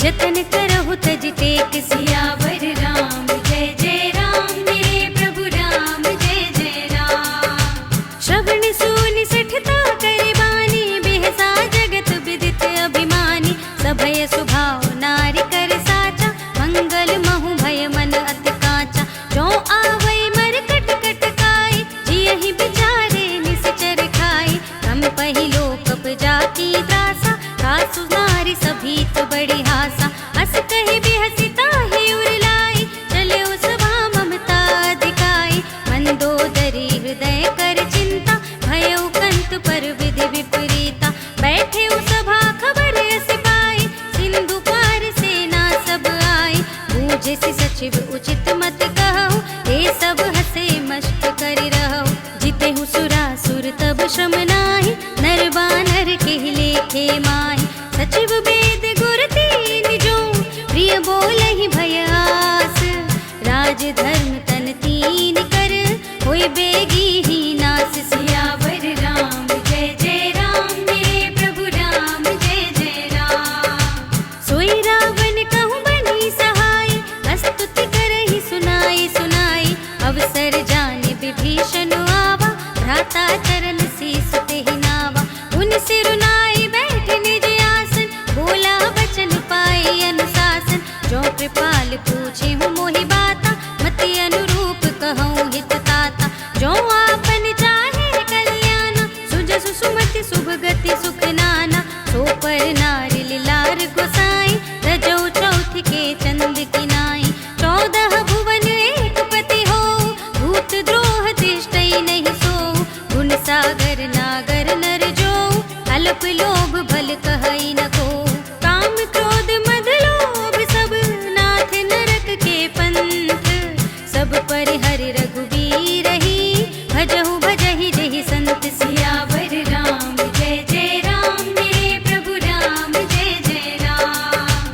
Speaker 1: जतन करहु तज टेक। सियावर राम जय जय राम, मेरे प्रभु राम जय जय राम। श्रवण सुनि सठता करि बानी, बिहसा जगत विदित अभिमानी। सभय सुभाव नारी कर साचा, मंगल महु भय मन अति काचा। जो आवै मरकट कटकाई, जियहि बिचारे निश्चर खाई। कम पहि लोक जाति त्रासा, सासु नारी सभीत बड़ी हासा। हस कहि बिहसि ताहि उर लाई, चले सभा ममता दिखाई। मंदोदरी हृदय कर चिंता, भयउ कंत पर विधि विपरीता। बैठे सभा खबर अस पाई, सिंधु पार सेना सब आई। बूझे सि सचिव उचित मत कहु, हे सब हसे मस्त करि रहु। जितेहु सुरासुर तब श्रम नाहि, नर बानर केहि लेखे माहि। सचिव वेद गुर तीन जो, प्रिय बोलहि भय आस। राज धर्म तन तीन कर, होय बेगी ही नास। सियावर राम जय जय राम, मेरे प्रभु राम जय जय राम। सोई रावण कहूँ बनी सहाय, स्तुति करहि सुनाई सुनाई। अवसर जाने विभीषण आवा, भ्राता चरण शीस तेहि नावा। उन सिरुनाई बैठ निज आसन, बोला बचन पाए अनुशासन। जो कृपाल पूछे हूँ मोहि बाता, मति अनुरूप कहूँ हित ताता। जो आपन चाहे कल्याण, सुजसु सुमति शुभ गति सुख नाना। गोसाई, रजौ चौथ के चंद किनाई। 14 भुवन एक पति हो, भूत द्रोह तिष्ठै नहीं सो। गुण सागर नागर नर जो, अल्प लोभ भल कहै न को। काम क्रोध मद लोभ सब, नाथ नरक के पंथ। सब पर हरि रघुबीर ही, भजहु भजहि जहि संत। सियावर राम जय जय राम, मेरे प्रभु राम जय जय राम।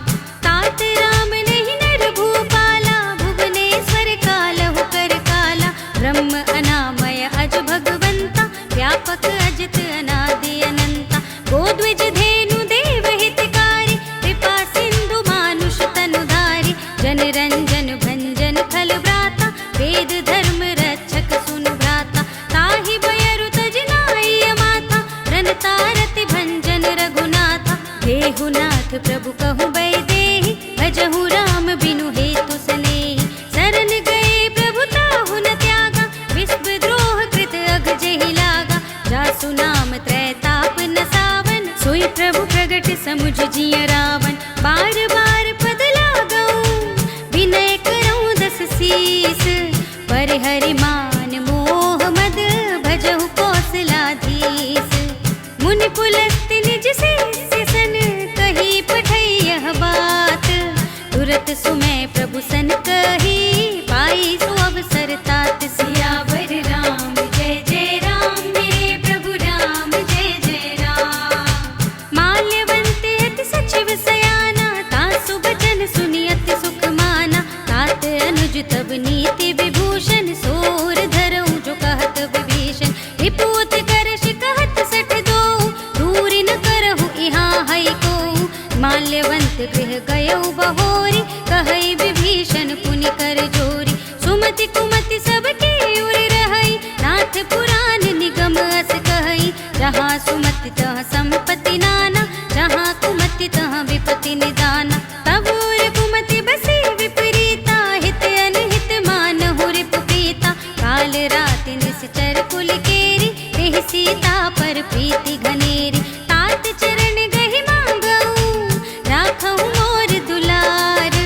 Speaker 1: तात राम नहीं नर भूपाला, भुवनेश्वर कालहु कर काला। ब्रह्म अनामय अज भगवंता, व्यापक अजित अनादि अनंता। गोद्विज धेनु देव हितकारी, कृपा सिंधु मानुष तनुधारी। जन रंजन भंजन खल व्राता, वेद धर्म रक्षक सुन भ्राता। ताहि बयरु तज नाई माथा, रनता रति भंजन रघुनाथा। देहुनाथ प्रभु कहु बैदेहि, भजहु राम बिनु हेतु सनेहि। शरण गए प्रभु ताहु न त्यागा, विश्व द्रोह कृत अघ जेहि लागा। जासु नाम त्रैताप न सावन, सोई प्रभु प्रगट समुझ जिय रावण। बार बार पद लागऊ, विनय करऊँ दस शीस। पर हरि मान मोह मद, भजहु कौशलाधीश। मुनि पुलस्त्य निज शिष्य सन, कही पठै यह बात। तुरत सुमय प्रभु सन कही, पाई सु अवसर तात। सियावर राम जय जय राम, मेरे प्रभु राम जय जय राम। माल्यवंत अति सचिव सयाना, तासु बचन सुनि अति सुख माना। तात अनुज तब नीति विभूषण, सोर धरऊँ जो कहत विभीषण। रिपुत करश कहत सठ दो, दूर न करहु इहाँ है को। माल्यवंत गृह गयऊ बहोरी, कहै विभीषण पुनि कर जोरी। सुमति कुमति सबके उर रहै, नाथ पुराण निगम अस कहै। जहाँ सुमति तहाँ संपत्ति नाना, जहाँ कुमति तहाँ विपत्ति निदाना। तब उर कुमति बसी विपरीता, हित अनहित मानहु रिपु प्रीता। काल राति निश्चर कुल केरी, तेहि सीता पर प्रीति घनेरी। तात चरण गहि मांगऊ, राखहु मोर दुलार।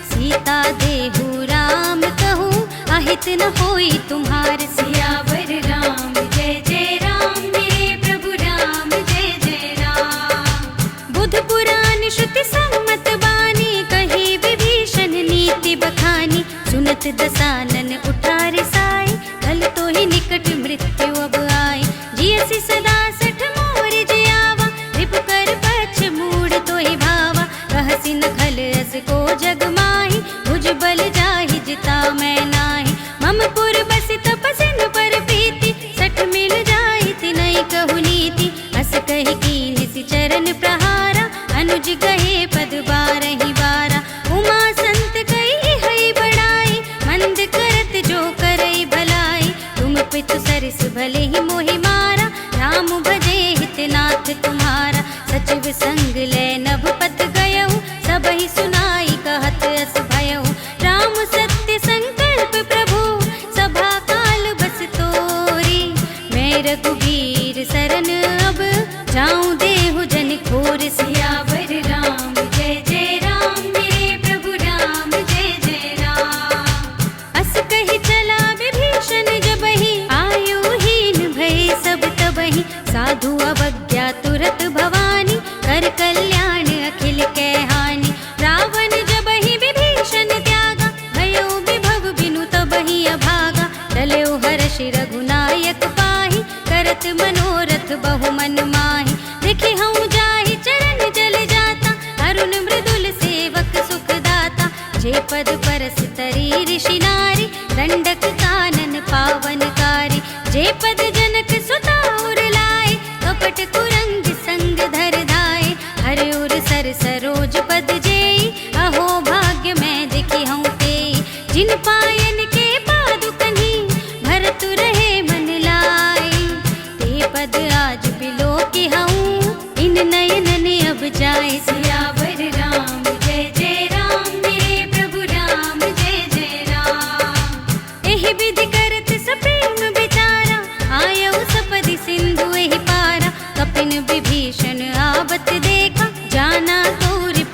Speaker 1: सीता देहु राम कहूँ, अहित न होई तुम्हार। सियावर राम जय जय राम, मेरे प्रभु राम जय जय राम। बुध पुराण श्रुति सम्मत बानी, कही विभीषण नीति बखानी। सुनत दसानन उठार साई, खल तो ही निकट मृत्यु अब आई। जियसि सदा सठ मोर जियावा, रिपु कर पक्ष मूढ़ तो ही भावा। कहसि न खल अस को जग माही, भुज बल जाहि जिता मैं नाही। मम पुर बसि तपसिन पर प्रीति, सठ मिल जाहि तिनहि कहु नीति। अस कहि कीन्हि चरण प्रहारा, अनुज कहे पद बारहि बारा। उमा संत कही है बड़ाई, मंद करत जो करई भलाई। तुम पितु सरस भले ही मोहि मारा, राम भजे हितनाथ तुम्हारा। सचिव संग ले नभ पत गयऊ, सबहि सुनाई कहत अस भयऊ। राम सत्य संकल्प प्रभु, सभा काल बस तोरी। मैं रघुबीर सरन अब, जाऊं देहु जन खोर। सियावर राम जय जय राम, मेरे प्रभु राम जय जय राम। अस कहि चला विभीषण जबहि, आयुहीन भय सब तबहि। साधु अवज्ञा तुरत भवानी, कर कल्याण अखिल कै हानि। रावण जबहि विभीषण त्यागा, भयो विभव बिनु तबहि अभागा। टलयो हर्षि रघुनायक पाहि, करत मनोरथ बहु मन माहि। देखि हऊँ जाहि चरण जल जाता, अरुण मृदुल सेवक सुख दाता। जे पद परस तरी ऋषि नारी, दंडक कानन पावनकारी। जे पद जनक सुता उर लाए, कपट कुरंग संग धर धाए। हर उर सर सरोज पद जेई, अहो भाग्य मैं देखी हूँ तेई। जिन पायन के पादुकन्हि, भरत रहे मन लाए। ते पद आज बिलो के हूँ, इन नयनन अब जाए। सियावर राम जय जय राम, मेरे प्रभु राम जय जय राम। एहि विधि करत सप्रेम विचारा, आयऊ सपदि सिंधु एहि पारा। कपिन विभीषण आवत देखा, जाना तोरि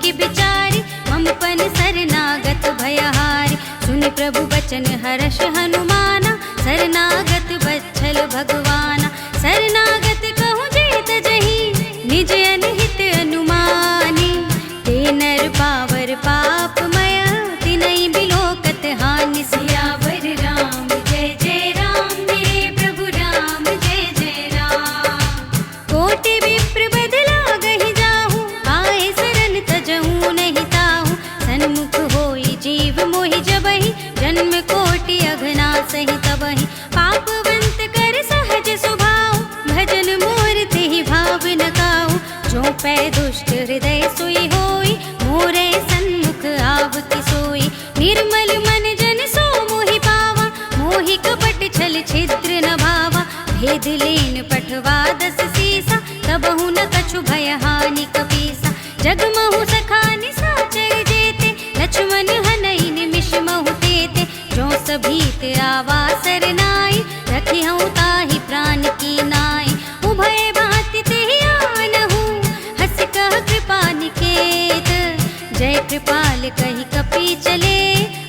Speaker 1: की बिचारी, ममपन शरणागत भयहारी। सुनि प्रभु बचन हर्ष हनुमाना, शरणागत बच्छल भगवाना। शरणागत कहूँ जेत जही, निज अनहित अनुमानी। ते नर पावर पापमय, तिनहि बिलोकत हानि। सियावर राम जय जय राम, मेरे प्रभु राम जय जय राम। कोटि विप्र बदला गहि जाहू, आए शरण तजहू नहीं ताहू। सन्मुख होई जीव मोहि जबहि, जन्म कोटि अघना सही तबहि। पापवंत कर सहज स्वभाव, भजन मोर तेहि भाव न काहू। जो पै दुष्ट हृदय सोई होई, मोरे सन्मुख आवति सोई। निर्मल मन जन सो मोहि पावा, मोहि कपट छल छिद्र न भावा। भेद लेन पठवा दस सीसा, तबहु न कछु भय हानि कपीसा। जगमहु सखा निसाचर जेते, लक्ष्मण हनई निमिष महु तेते। जो सभीत आवा सरनाई, रखिहउँ ताहि प्राण की नाई। उभय भांति तेहि आनहु, हँस कह कृपा निकेत। जय कृपाल कहि कपि चले,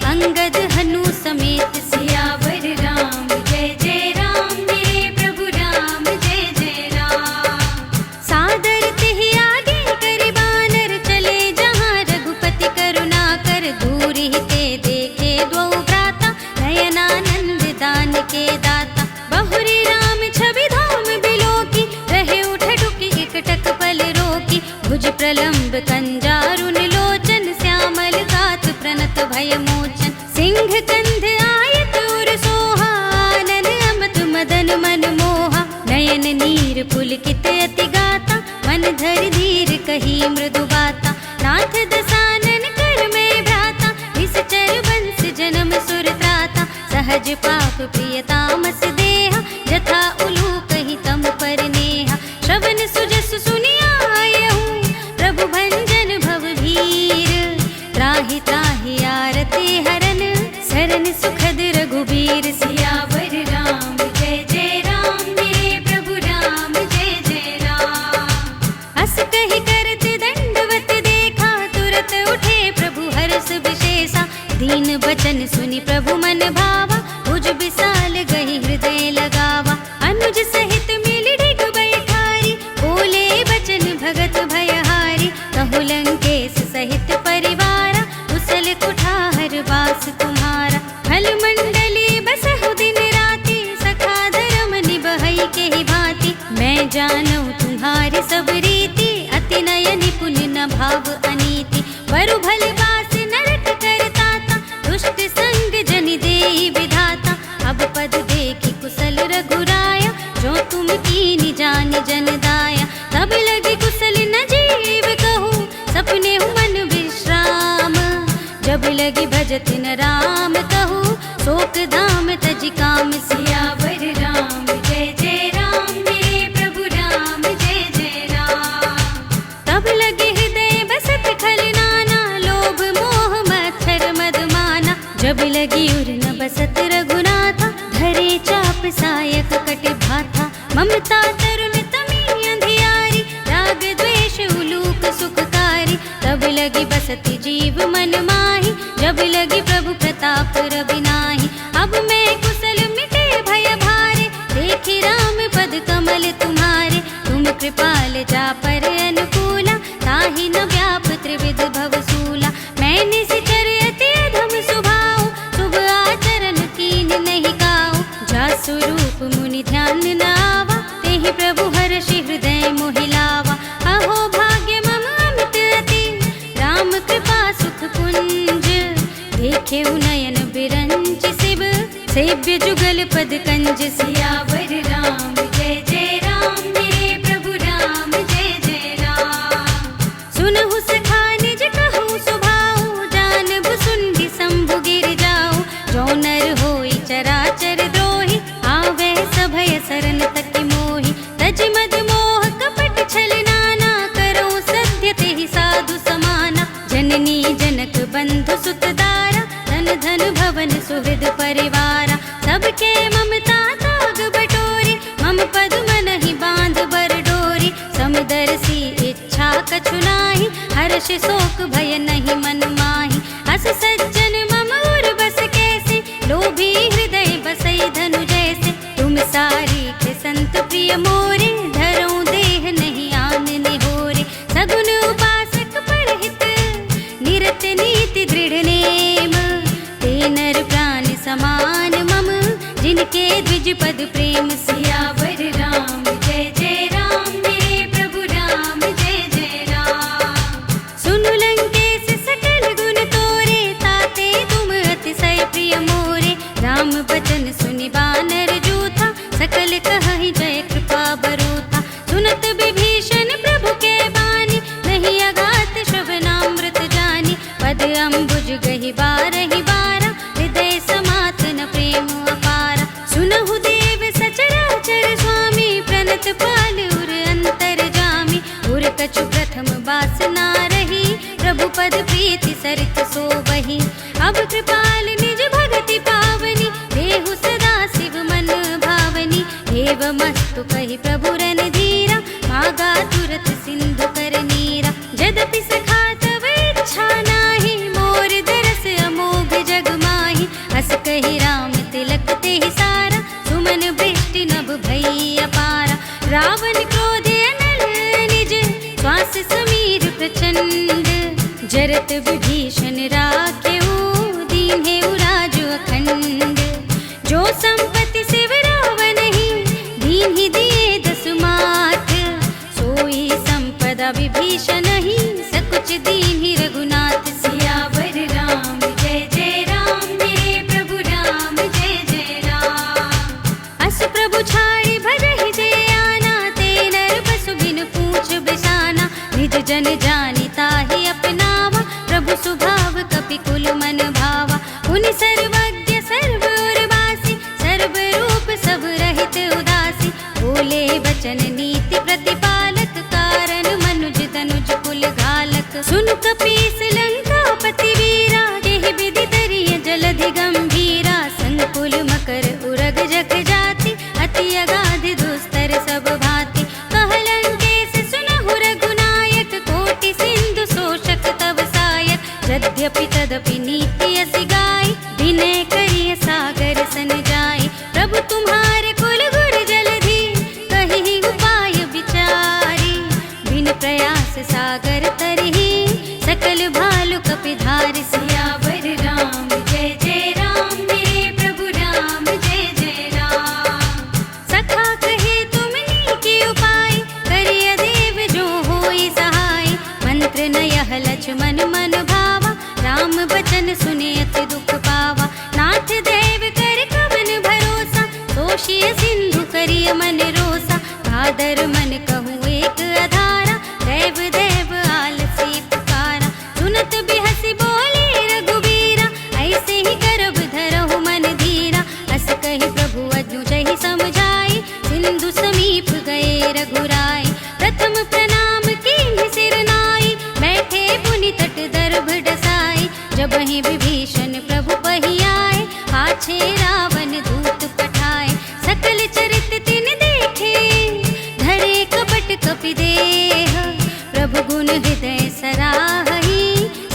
Speaker 1: अंगद हनु समेत। सियावर राम जय जय राम, मेरे प्रभु राम जय जय राम। सादर तेहि आगे कर बानर, चले जहाँ रघुपति करुणा कर। दूर ही ते देखे द्वौ भ्राता, नयनानंद दान के दाता। बहुरी राम छवि धाम बिलोकी, रहे उठ डुकी एकटक पल रोकी। भुज प्रलंब कंजारुन लोचन, श्यामल गात प्रणत भय मोचन। सिंह कंध आयत उर सोहा, आनन अमत मदन मन मोहा। नयन नीर पुलकित अति गाता, मन धर धीर कही मृदु बाता। नाथ दसानन कर में भ्राता, निश्चर बंस जन्म सुर त्राता। सहज पाप प्रिय तामस देहा, जथा उलूक ही तम पर नेहा। श्रवण सुजस सुनि आयहूँ, प्रभु भंजन भव भीर। त्राहि त्राहि आरती हरन, शरण सुखद रघुबीर। सियावर राम जय जय राम, मेरे प्रभु राम जय जय राम। अस कहि करत दंडवत देखा, तुरत उठे प्रभु हर्ष विशेषा। दीन बचन सुनि प्रभु मन भावा, भुज विशाल गहि हृदय लगावा। अनुज सहित मिलि ढिग बैठारी, बोले बचन भगत भयहारी। कहु लंकेश सहित परिवारा, कुशल कुठार वास तुम्हारा। फल मंडली बसहु दिन राति, सखा धर्म निबहै केहि भांति। मैं जानऊ तुम्हारी सब रीति, अति नय निपुण न भाव अनीति। बरु भल बास नरक करताता, दुष्ट संग जन देहि विधाता। अब पद देखि कुशल रघुराया, जो तुम कीनि जानि जन दाया। तब लगी कुशल न जीव कहूँ, सपने मन विश्राम। जब लगी भजत न राम कहूँ, शोक धाम तज काम। सियावर राम जय जय राम, मेरे प्रभु राम जय जय राम। तब लगे हृदय बसत खल नाना, लोभ मोह मत्सर मद माना। जब लगी उर न बसत रघुनाथा, धरे चाप सायक कट भाथा। ममता तरुण तमी अंधियारी, राग द्वेष उलूक सुखकारी। तब लगी बसती जीव मन माही, जब लगी प्रभु प्रताप रवि नाही। अब मैं कुशल मिटे भय भारे, देखी राम पद कमल तुम्हारे। तुम कृपाल जा पर अनुकूला, ताहि न व्याप त्रिविध भव सूला। मैं निश्चर अति अधम स्वभाव, शुभ आचरण कीन नहीं काहू। जा स्वरूप मुनि ध्यान न आवा, तेहि प्रभु हर्षि हृदय मोहि लावा। अहो भाग्य मम अमित अति, राम कृपा सुख कुंज। देखे नयन बिरंच शिव, सेव्य जुगल पद कंज। सियावर राम जय जय राम, मेरे प्रभु राम जय जय राम। सुनहु सखा निज कहूँ सुभाऊ, जानबु सुनहि शंभु गिर जाऊ। जो नर होई चराचर द्रोही, आवे सभय शरण तकि मोहि। तज मद मोह कपट छल नाना, करो सत्य तेहि साधु समाना। जननी जनक बंधु सुत दारा, धन धन भवन सुहृद परिवारा। सबके ममता ताग बटोरी, मम पद मनहि बांध बर डोरी। समदर्शी इच्छा कछु नाही, हर्ष हर्ष शोक भय नहीं मन माही। अस सज्जन मम उर बस कैसे, लोभी हृदय बसई धनु जैसे। तुम सारी के संत प्रिय मोरे, धरो देह नहीं आन निहोरे। सगुन उपासक परहित, निरत नीति दृढ़ नेम। ते नर प्राण समान मम, जिनके द्विज पद प्रेम। सियावर राम जय जय राम, मेरे प्रभु राम जय जय राम। सुनु लंकेश सकल गुण तोरे, ताते तुम अतिशय प्रिय मोरे। राम बचन सुनि बानर जूथा, सकल कहहि जय कृपा बरूथा। सुनत विभीषण प्रभु के बानी, नहीं अगात श्रवणामृत जानी। पद अम्बुज गहि बारहि बारा, हृदय समातन प्रेम अपारा। सुनहु देव सचराचर स्वामी, प्रणत पाल उर अंतर जामी। उर कछु प्रथम वासना रही, प्रभु पद प्रीति सरित सोबहि। अब कृपाल निज भगति पावनी, देहु सदा शिव मन भावनी। एवमस्तु कहि प्रभु रणधीरा, मागा तुरत सिंधु कर नीरा। यद्यपि सखा तव इच्छा नाही, मोर दरस अमोघ जग माही। अस कहि राम तिलक तेहि सारा, सुमन वृष्टि नभ भई अपारा। रावण क्रोधे अनल निज, श्वास समीर प्रचंड। जरत विभीषण राखेउ, दीन्हेउ राजु अखंड। जो संपत्ति शिव रावणहि, दीन्हि दिए दसु मात। सोई संपदा विभीषण ही, सकुच दीन्हि रघुनाथ। सियावर राम जय जय राम, मेरे प्रभु राम जय जय राम। अस प्रभु छाड़ि भजहि जय आना, ते नर बसु बिनु पूछ बिसाना। निज जन जानि ताहि अपनावा, प्रभु स्वभाव कपि कुल मन भावा। मुनि सर्वज्ञ सर्व उर्वासी, सर्व रूप सब रहित उदासी। बोले वचन नीति प्रतिपालक, कारण मनुज तनुज कुल घालक। सुन कपीस लंकापति वीरा, केहि विधि तरिय जलधि गंभीरा। संकुल मकर उरग जग जाति, अति अगाध दुस्तर सब भांति। कह लंकेश सुनहु रघुनायक, कोटि सिंधु शोषक तव सायक। यद्यपि तदपि नीति असि गाय, विनय करिय सागर सन जाय। प्रभु तुम्हारे कुल गुर जलधि, कहि उपाय विचारी। बिन प्रयास सागर तरहि, सकल भालु कपिधारि। सियावर राम जय जय राम, मेरे प्रभु राम जय जय राम। सखा कहे तुम नीकी उपाय, करिय देव जो होई सहाय। मंत्र नयह लक्ष्मण मन भावा, राम बचन सुने अति दुख पावा। नाथ देव कर कवन भरोसा, तोषिय सिंधु करिय मन रोसा। भादर मन कहूँ एक अधारा, देव देव आलसी पुकारा। सुनत बिहसी बोले रघुबीरा, ऐसे ही करब धरहु मन धीरा। अस कहि प्रभु अजु जहि समझाई, सिंधु समीप गए रघुराई। प्रथम प्रणाम कीन्हि सिर नाई, बैठे पुनि तट दर्भ डसाई। जबहि विभीषण प्रभु पहि आए, पाछे रावण दूत पठाए। सकल चरित तिन देखे, धरे कपट कपि देह। प्रभु गुण हृदय सराहहि,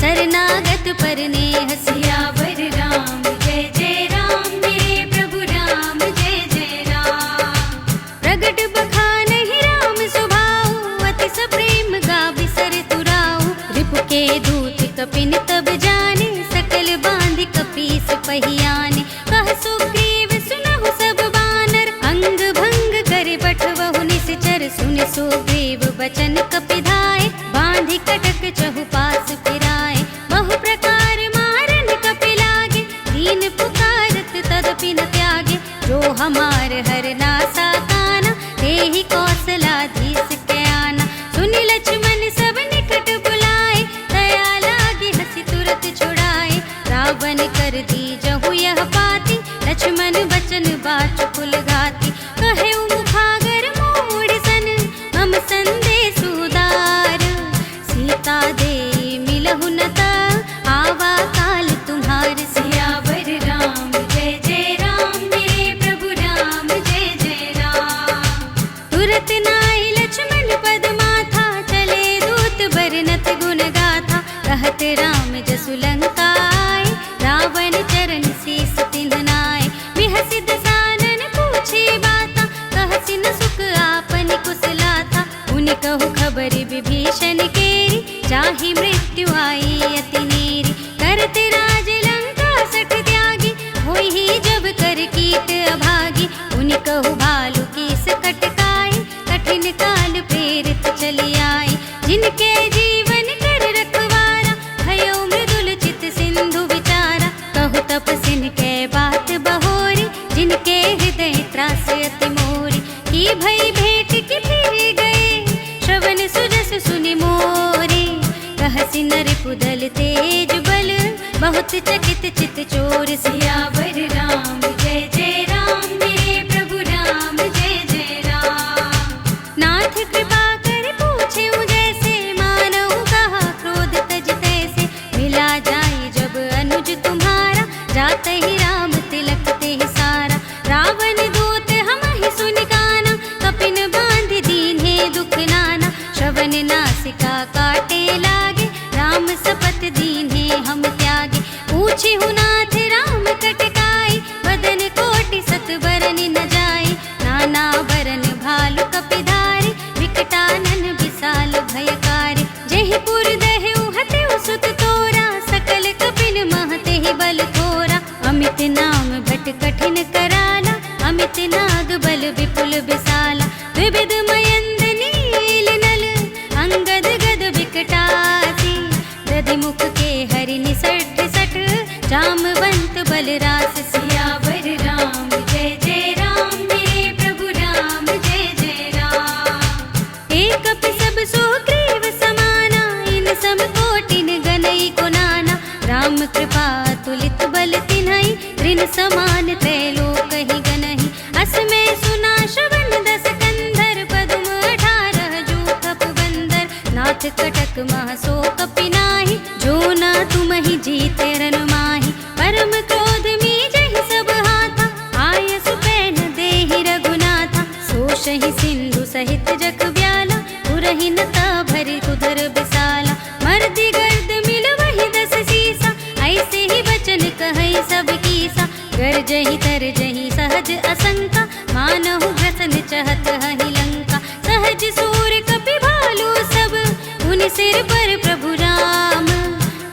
Speaker 1: शरणागत पर नेह। सियावर राम जय जय राम, मेरे प्रभु राम जय जय राम। प्रगट बखानहि राम सुभाऊ, अति सप्रेम गावि सर तुराऊ। रिपु के दूत कपिन तब जाने, सकल बांधि कपीस पहियाने। कह सुग्रीव सुनहु सब बानर, अंग भंग करे बठवहु निश्चर। सुनि सुग्रीव बचन कपिधाय, बांधि कटक चहुपास फिराए। बहु प्रकार मारन कपि लागे, दीन पुकारत तदपि न त्यागे। जो हमार हर नासा काना, तेहि कौशलाधीश के आना। सुनि लक्ष्मण सब निकट बुलाए, दया लागी हंसी तुरत छुड़ाए। रावण कर दीजहु यह पाती, लक्ष्मण बचन बाच कुल घाती। कहे मुखागर मोड़ सन, हम संदेश उदार। सीता दे मिलहु न ता, आवा काल तुम्हार। सियावर राम जय जय राम, मेरे प्रभु राम कहु खबर विभीषण केरी, चाहि मृत्यु आई अति नेरी। करत राज लंका सठ त्यागी, होई ही जब कर कीट अभागी। उनि कहु भालु कीस कटकाई, कठिन काल प्रेरित चली आई। जिनके जीवन कर रखवारा, भयो मृदुल चित सिंधु विचारा। कहु तपसिन के बात बहोरी, जिनके हृदय त्रास अति मोरी। की भई भेंट की फिर गए, श्रवण सुजस सुनि मोरे। कहसि नर पुदल तेज बल, बहुत चकित चित चोर। सियावर राम जय जय राम, मेरे प्रभु राम जय जय राम। नाथ कृपा कर पूछेउ जैसे, मानऊ कहा क्रोध तज तैसे। मिला जाई जब अनुज तुम्हारा, जात ही राम तिलक ते सारा। रावण दूत हमहि सुनि काना, कपिन बांध दीन्हे दुख नाना। श्रवण नासिका काटे लागे, राम सपत दीन्हे हम त्यागे। पूछिहु नाथ राम कटकाई, बदन कोटि सत बरन न जाई। नाना बरन भालु कपिधारी, विकटानन विशाल भयकारी। जेहि पुर दहेउ हतेउ सुत तोरा, सकल कपिन महतेहि बल थोरा। अमित नाम भट कठिन कराला, अमित नाग बल विपुल विशाला। विविध मयंद नील नल, अंगद गद विकटासी। दधि मुख के हरि निसठ सठ, जामवंत बलरास। सियावर राम जय जय राम, मेरे प्रभु राम जय जय राम। एक कपि सब सुग्रीव समाना, इन सम कोटिन गनई को नाना। राम कृपा तुलित बल तिन्हई, ऋण समान त्रैलोक ही गनहि। अस में सुना श्रवण दस कंधर, पदुम 18 जूथप बंदर। नाथ कटक मह सो कपि नाही, जो न तुम ही जीते रन माही। परम क्रोध मीजहि सब हाथा, आय सुपैन देहि रघुनाथा। सोषहि सिंधु सहित जग व्याला, पुरहि न भरि उदर विशाला। मर्दि गर्द मिलवहि 10 सीसा, ऐसे ही बचन कहै सब कीसा। गरजहि तरजहि सहज असंका, मानहु ग्रसन चहत हहि लंका। सहज सूर कपि भालु सब, उनि सिर पर प्रभु राम।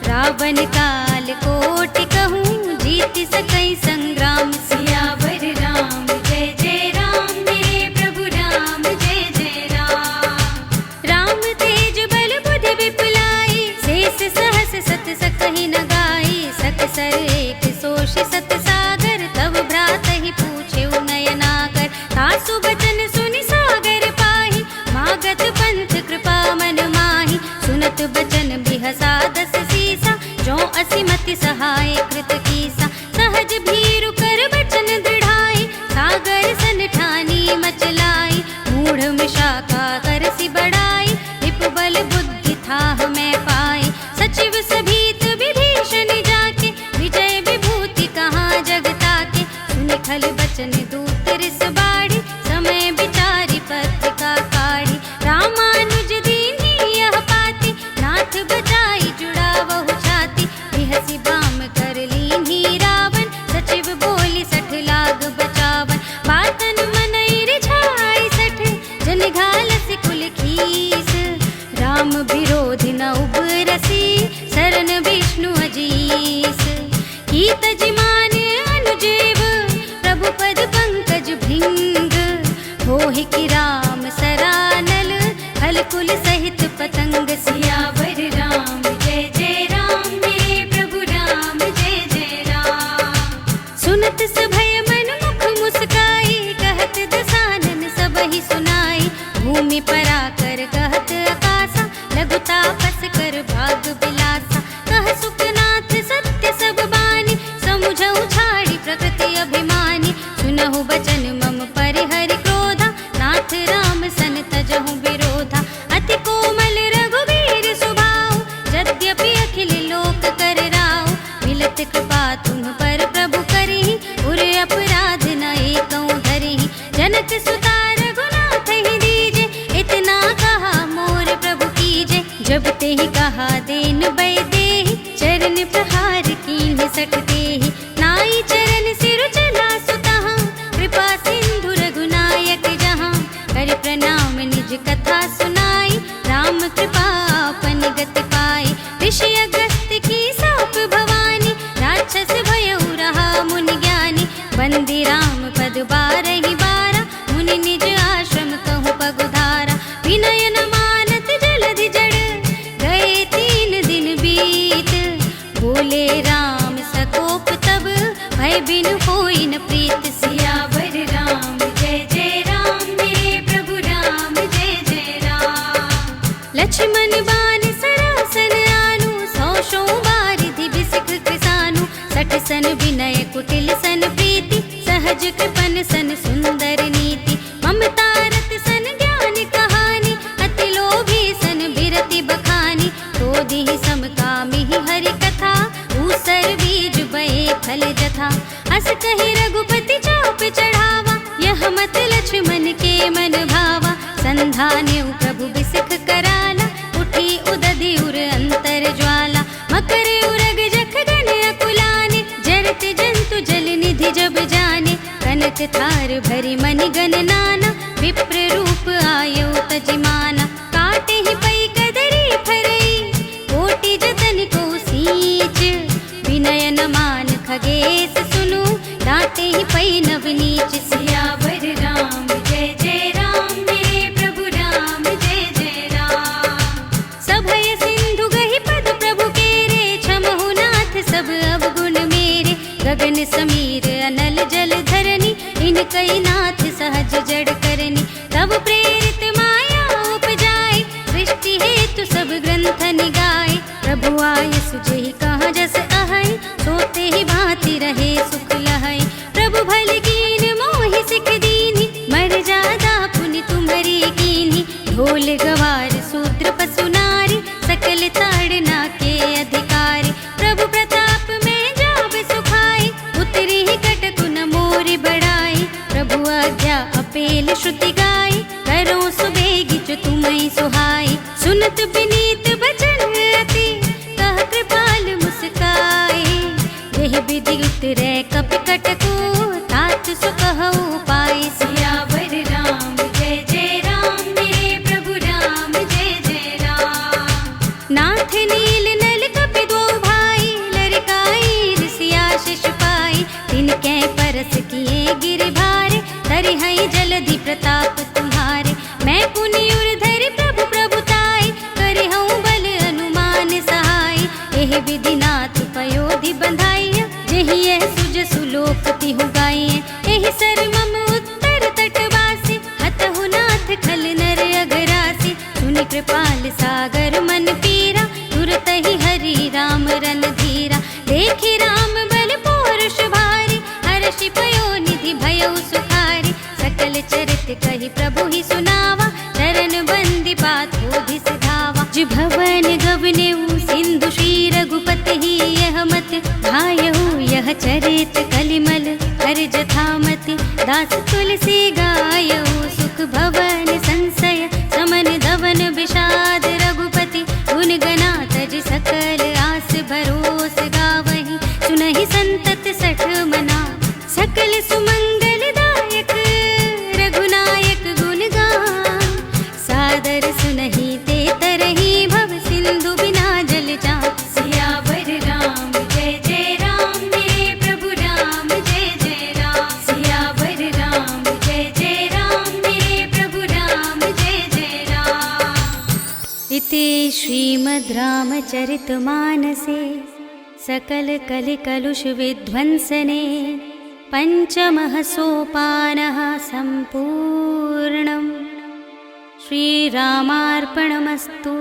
Speaker 1: रावण काल कोटि कहूँ, जीति सकै संग्राम। सियावर राम जय जय राम, मेरे प्रभु राम जय जय राम। राम तेज बल बुद्धि विपुलाई, शेष सहस सत सकहि न गाई। सकसर एक सोषि सत सागर, तब भ्रातहि पूछेउ नयनाकर। तासु बचन सुनि सागर पाहि, मागत पंथ कृपा मन माहि। सुनत बचन बिहसा 10 सीसा, जो असिमति सहाय कृत कीसा। सहज भीरु कर बचन दृढ़ाई, सागर सन ठानी मचलाई। मूढ़ मिशाका करसि बढ़ाई, विपुबल बुद्धि थाह मैं पाई। सचिव सभीत विभीषण जाके, विजय विभूति कहाँ जग ताके। सुनि खल बचन दूत रिस बाढ़ी, समय विचारि पत्रिका काढ़ी। रामानुज दीन्ही यह पाती, नाथ बचाई जुड़ावहु छाती। बिहसि बाम कर लीन्ही रावण, सचिव बोली 60 लाग बचावन। बातन मनई रिझाई 60, जन घालसि कुल खीस। राम विरोधि न उबरसी, शरण विष्णु अजीस। की तजमान अनुजेव, प्रभु पद पंकज भृंग। होहि की राम सरानल, हल कुल सहित पतंग। सियावर राम जय जय राम, मेरे प्रभु राम जय जय राम। सुनत सभय मन मुख मुस्काई, कहत दसानन सबहि सुनाई। भूमि पराकर कहत आकाशा, लघु तापस कर भाग बिलासा। कह सुखनाथ सत्य सब बानी, समुझऊ छाड़ी प्रकृति अभिमानी। सुनहु बचन मम परिहरि क्रोधा, नाथ राम सन तजहु विरोधा। अति कोमल रघुवीर सुभाऊ, यद्यपि अखिल लोक कर राऊ। मिलत कृपा तुम पर प्रभु करिहि, उर अपराध न एकौ धरिहि। जनक सुता रघुनाथ ही दीजे, इतना कहा मोर प्रभु कीजे। जब तेहि कहा देन बै देहि, चरण प्रहार कीन्ह 60 देहि। नाई चरण सिर चला सुतहाँ, कृपा से कुटिल सन प्रीति, सहज कृपन सन सुंदर नीति। ममता रत सन ज्ञान कहानी, अति लोभी सन बिरति बखानी। क्रोधी समकामी हरि कथा, ऊसर बीज बए फल जथा। अस कहि रघुपति चाप चढ़ावा, यह मत लक्ष्मण के मन भावा। संधान्यु प्रभु बिसिख कराला, उठी उदधि उर अंतर ज्वाला। मकर उरग जख गण अकुलाने, जरत जंतु जल निधि जब जाने। कनक थार भरी मनि गण नाना, विप्र रूप आयो तजिमाना। काटे ही पै कदरी फरई, कोटि जतन को सींच। विनय न मान खगेश सुनु, डांटे ही पै नव नीच। सियावर राम जय जय राम, मेरे प्रभु राम जय जय राम। सभय सिंधु गहि पद प्रभु केरे, छमहु नाथ सब अवगुण मेरे। गगन समीर अनल जल धरनी, इनकई नाथ सहज जड़ करनी। तब प्रेरित माया उपजाए, सृष्टि हेतु सब ग्रंथ निगाए। प्रभु आय सुजहि कहाँ जस अहै, सोते ही भांति रहे सुख लहै। प्रभु भल कीन मोहि सिख दीन्हि, मर्यादा पुनि तुम्हरी कीन्हि। ढोल गवार सूत्र पशु नारी, सकल ताड़ना के अधिकारी। प्रभु प्रताप में जाब सुखाए, उतरी ही कटकु न मोरि बढ़ाई। प्रभु आज्ञा अपेल श्रुति गाई, करो सुबेगी जो तुम्हें सुहाई। सुनत विनीत बचन अति, कह कृपाल मुस्काई। यह विधि उतरे कपि कटकु, तात सुकहु पाई। सियावर राम जय जय राम, मेरे प्रभु राम जय जय राम। नाथ नील नल कपि दो भाई, लरकाई ऋषिया शिशु पाई। तिनके परस किए गिरि भारे, धरिहै जलधि प्रताप तुम्हारे। मैं पुनि उर धरि प्रभु प्रभुताई, करिहउँ बल अनुमान सहाय। एह विधि नाथ पयोधि बंधाइय, जेहि यह सुज सुलोक तिहु गाइए। एहि सर मम उत्तर तटवासी, हतहु नाथ खल नर अगरासी। सुनि कृपाल सागर मन पीरा, तुरत ही हरि राम रन धीरा। देखि राम बल पौरुष भारी, हर्षि पयो निधि भयउ सुखारी। सकल चरित कहि प्रभु ही सुनावा, चरण बंदी बात होधि सिधावा। जिभवन गवनेउ सिंधु श्री रघुपति ही, यह मत भायहु यह चरित कलिमल हर जथामति। दास तुलसी गायहु, सुख भवन संशय समन धवन विषाद। रघुपति गुण गना तज सकल आस भरोस गावहि। सुनहि संतत सठ मना, सकल सुमंगल दायक। रघुनायक गुण गान, सादर सुनहि ते तरहि। भव सिंधु बिना जल जान। सियावर राम जय जय राम, मेरे प्रभु राम जय जय राम। सियावर राम जय जय राम, मेरे प्रभु राम जय जय राम। इति श्रीमद् रामचरितमानसे, सकल कलि कलुष विध्वंसने। पंचमः सोपानः सम्पूर्णम्। श्रीरामार्पणमस्तु।